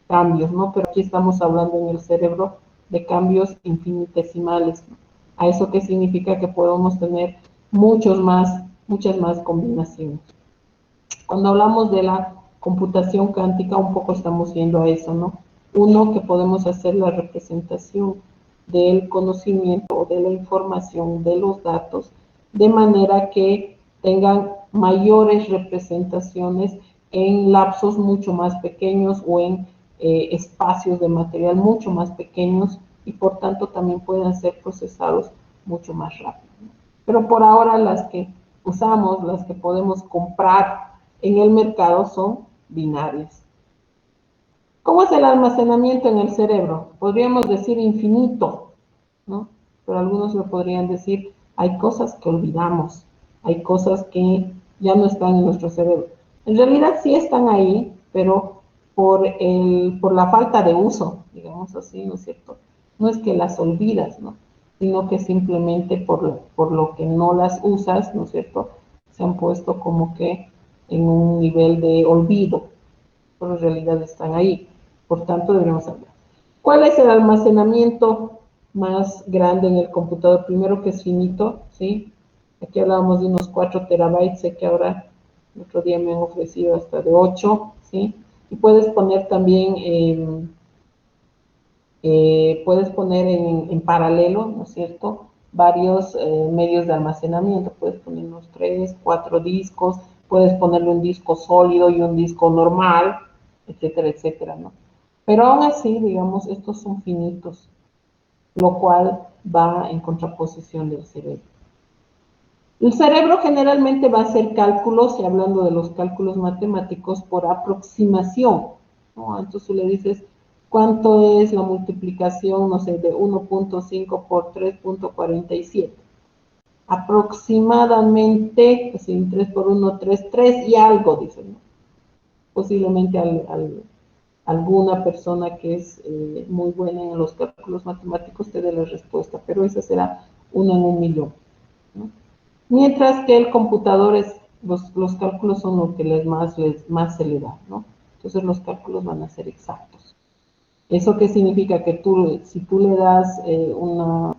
cambios, ¿no? Pero aquí estamos hablando en el cerebro de cambios infinitesimales, ¿no? ¿A eso qué significa? Que podemos tener muchas más combinaciones. Cuando hablamos de la computación cuántica, un poco estamos yendo a eso, ¿no? Uno, que podemos hacer la representación del conocimiento o de la información, de los datos, de manera que tengan mayores representaciones en lapsos mucho más pequeños o en espacios de material mucho más pequeños y por tanto también pueden ser procesados mucho más rápido. Pero por ahora las que usamos, las que podemos comprar en el mercado son binarias. ¿Cómo es el almacenamiento en el cerebro? Podríamos decir infinito, ¿no? Pero algunos lo podrían decir, hay cosas que olvidamos, hay cosas que ya no están en nuestro cerebro. En realidad sí están ahí, pero por la falta de uso, digamos así, ¿no es cierto? No es que las olvidas, ¿no? Sino que simplemente por lo que no las usas, ¿no es cierto? Se han puesto como que en un nivel de olvido, pero en realidad están ahí. Por tanto, debemos hablar. ¿Cuál es el almacenamiento más grande en el computador? Primero que es finito, ¿sí? Aquí hablábamos de unos 4 terabytes, sé que ahora, el otro día me han ofrecido hasta de 8, ¿sí? Y puedes poner también, puedes poner en paralelo, ¿no es cierto?, varios medios de almacenamiento. Puedes poner unos 3, 4 discos, puedes ponerle un disco sólido y un disco normal, etcétera, etcétera, ¿no? Pero aún así, digamos, estos son finitos, lo cual va en contraposición del cerebro. El cerebro generalmente va a hacer cálculos, y hablando de los cálculos matemáticos, por aproximación, ¿no? Entonces tú le dices, ¿cuánto es la multiplicación, no sé, de 1.5 por 3.47? Aproximadamente, pues, 3 por 1, 3 y algo, dicen, ¿no? Posiblemente alguna persona que es muy buena en los cálculos matemáticos te dé la respuesta, pero esa será 1 en 1.000.000, ¿no? Mientras que el computador los cálculos son lo que más se le da, ¿no? Entonces los cálculos van a ser exactos. ¿Eso qué significa? Que si tú le das una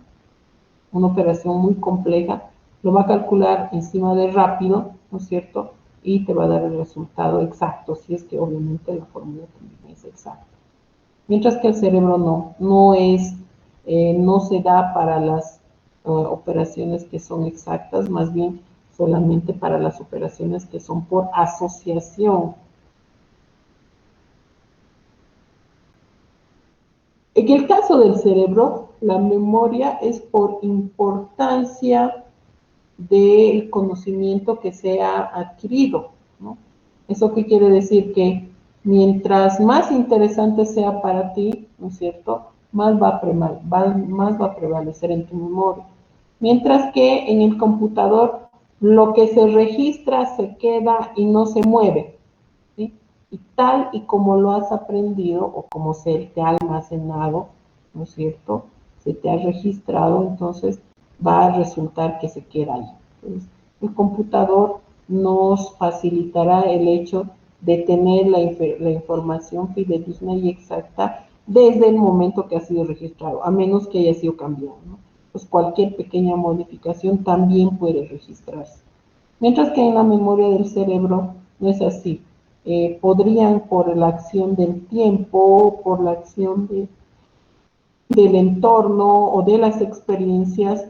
operación muy compleja, lo va a calcular encima de rápido, ¿no es cierto?, y te va a dar el resultado exacto, si es que obviamente la fórmula también es exacta. Mientras que el cerebro no se da para las operaciones que son exactas, más bien solamente para las operaciones que son por asociación. En el caso del cerebro, la memoria es por importancia del conocimiento que se ha adquirido, ¿no? ¿Eso qué quiere decir? Que mientras más interesante sea para ti, ¿no es cierto?, más va a prevalecer en tu memoria. Mientras que en el computador, lo que se registra se queda y no se mueve, ¿sí? Y tal y como lo has aprendido o como se te ha almacenado, ¿no es cierto?, se te ha registrado, entonces va a resultar que se queda ahí. Entonces, el computador nos facilitará el hecho de tener la información fidedigna y exacta desde el momento que ha sido registrado, a menos que haya sido cambiado, ¿no? Pues cualquier pequeña modificación también puede registrarse. Mientras que en la memoria del cerebro no es así. Podrían, por la acción del tiempo, por la acción del entorno o de las experiencias,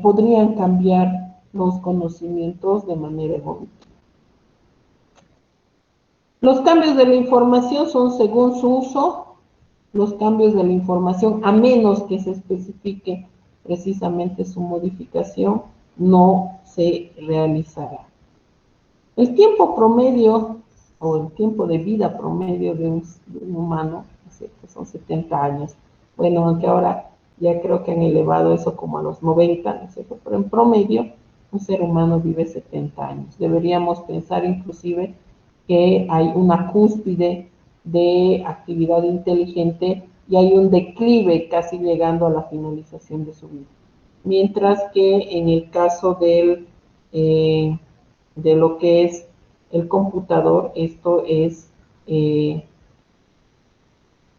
podrían cambiar los conocimientos de manera evolutiva. Los cambios de la información son según su uso. Los cambios de la información, a menos que se especifique precisamente su modificación, no se realizará. El tiempo promedio, o el tiempo de vida promedio de un humano, que son 70 años. Bueno, aunque ahora ya creo que han elevado eso como a los 90, ¿no es cierto?, pero en promedio un ser humano vive 70 años. Deberíamos pensar inclusive que hay una cúspide de actividad inteligente y hay un declive casi llegando a la finalización de su vida. Mientras que en el caso de lo que es el computador, esto es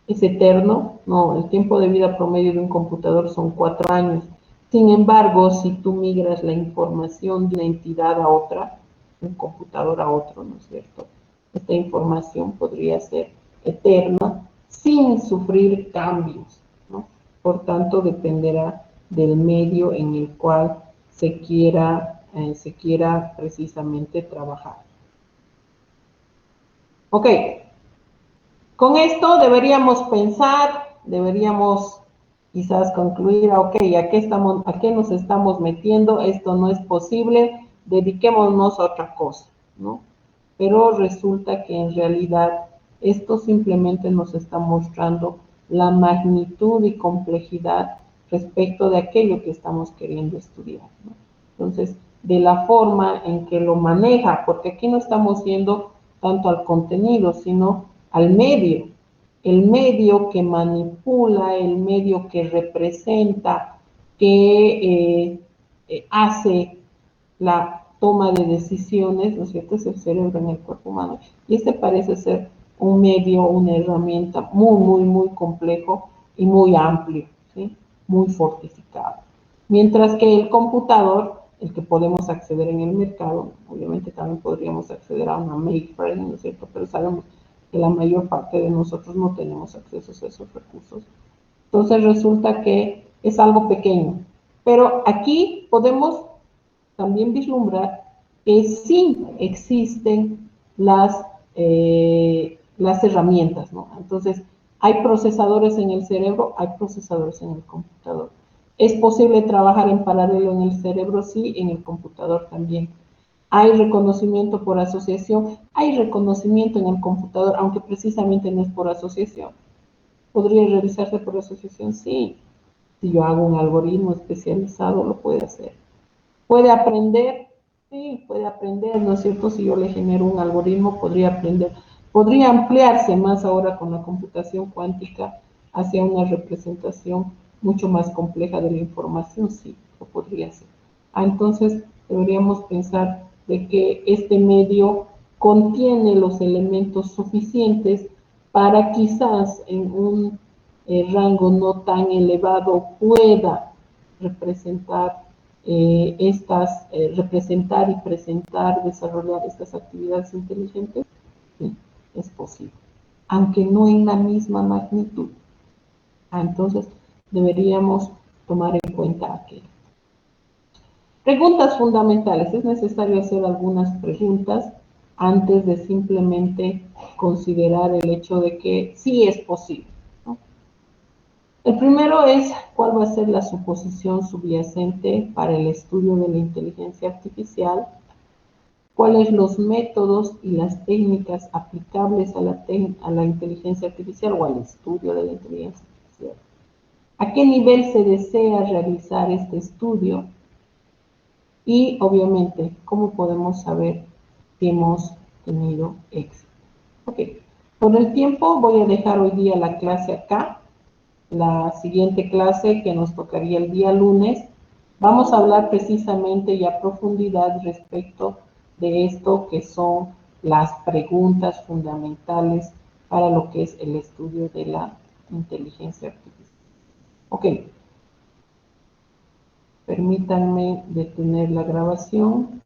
eterno. No, el tiempo de vida promedio de un computador son 4 años. Sin embargo, si tú migras la información de una entidad a otra, un computador a otro, ¿no es cierto?, esta información podría ser eterna sin sufrir cambios, ¿no? Por tanto, dependerá del medio en el cual se quiera precisamente trabajar. Ok, con esto deberíamos pensar, deberíamos quizás concluir, ok, ¿a qué nos estamos metiendo? Esto no es posible, dediquémonos a otra cosa, ¿no? Pero resulta que en realidad esto simplemente nos está mostrando la magnitud y complejidad respecto de aquello que estamos queriendo estudiar, ¿no? Entonces, de la forma en que lo maneja, porque aquí no estamos yendo tanto al contenido, sino al medio, el medio que manipula, el medio que representa, que hace la toma de decisiones, ¿no es cierto? Es el cerebro en el cuerpo humano. Y este parece ser un medio, una herramienta muy complejo y muy amplio, ¿sí? Muy fortificado. Mientras que el computador, el que podemos acceder en el mercado, obviamente también podríamos acceder a una mainframe, ¿no es cierto? Pero sabemos que la mayor parte de nosotros no tenemos acceso a esos recursos. Entonces resulta que es algo pequeño. Pero aquí podemos también vislumbrar que sí existen las herramientas, ¿no? Entonces, hay procesadores en el cerebro, hay procesadores en el computador. ¿Es posible trabajar en paralelo en el cerebro? Sí, en el computador también. ¿Hay reconocimiento por asociación? Hay reconocimiento en el computador, aunque precisamente no es por asociación. ¿Podría realizarse por asociación? Sí. Si yo hago un algoritmo especializado, lo puede hacer. ¿Puede aprender? Sí, puede aprender, ¿no es cierto? Si yo le genero un algoritmo, podría aprender. Podría ampliarse más ahora con la computación cuántica hacia una representación mucho más compleja de la información, sí, lo podría hacer. Entonces, deberíamos pensar de que este medio contiene los elementos suficientes para quizás en un rango no tan elevado pueda representar representar y presentar, desarrollar estas actividades inteligentes. Sí, es posible, aunque no en la misma magnitud. Entonces, deberíamos tomar en cuenta aquello. Preguntas fundamentales. Es necesario hacer algunas preguntas antes de simplemente considerar el hecho de que sí es posible, ¿no? El primero es cuál va a ser la suposición subyacente para el estudio de la inteligencia artificial, cuáles los métodos y las técnicas aplicables a la inteligencia artificial o al estudio de la inteligencia artificial. ¿A qué nivel se desea realizar este estudio? Y obviamente, ¿cómo podemos saber si hemos tenido éxito? Ok, por el tiempo voy a dejar hoy día la clase acá. La siguiente clase que nos tocaría el día lunes, vamos a hablar precisamente y a profundidad respecto de esto que son las preguntas fundamentales para lo que es el estudio de la inteligencia artificial. Ok. Permítanme detener la grabación.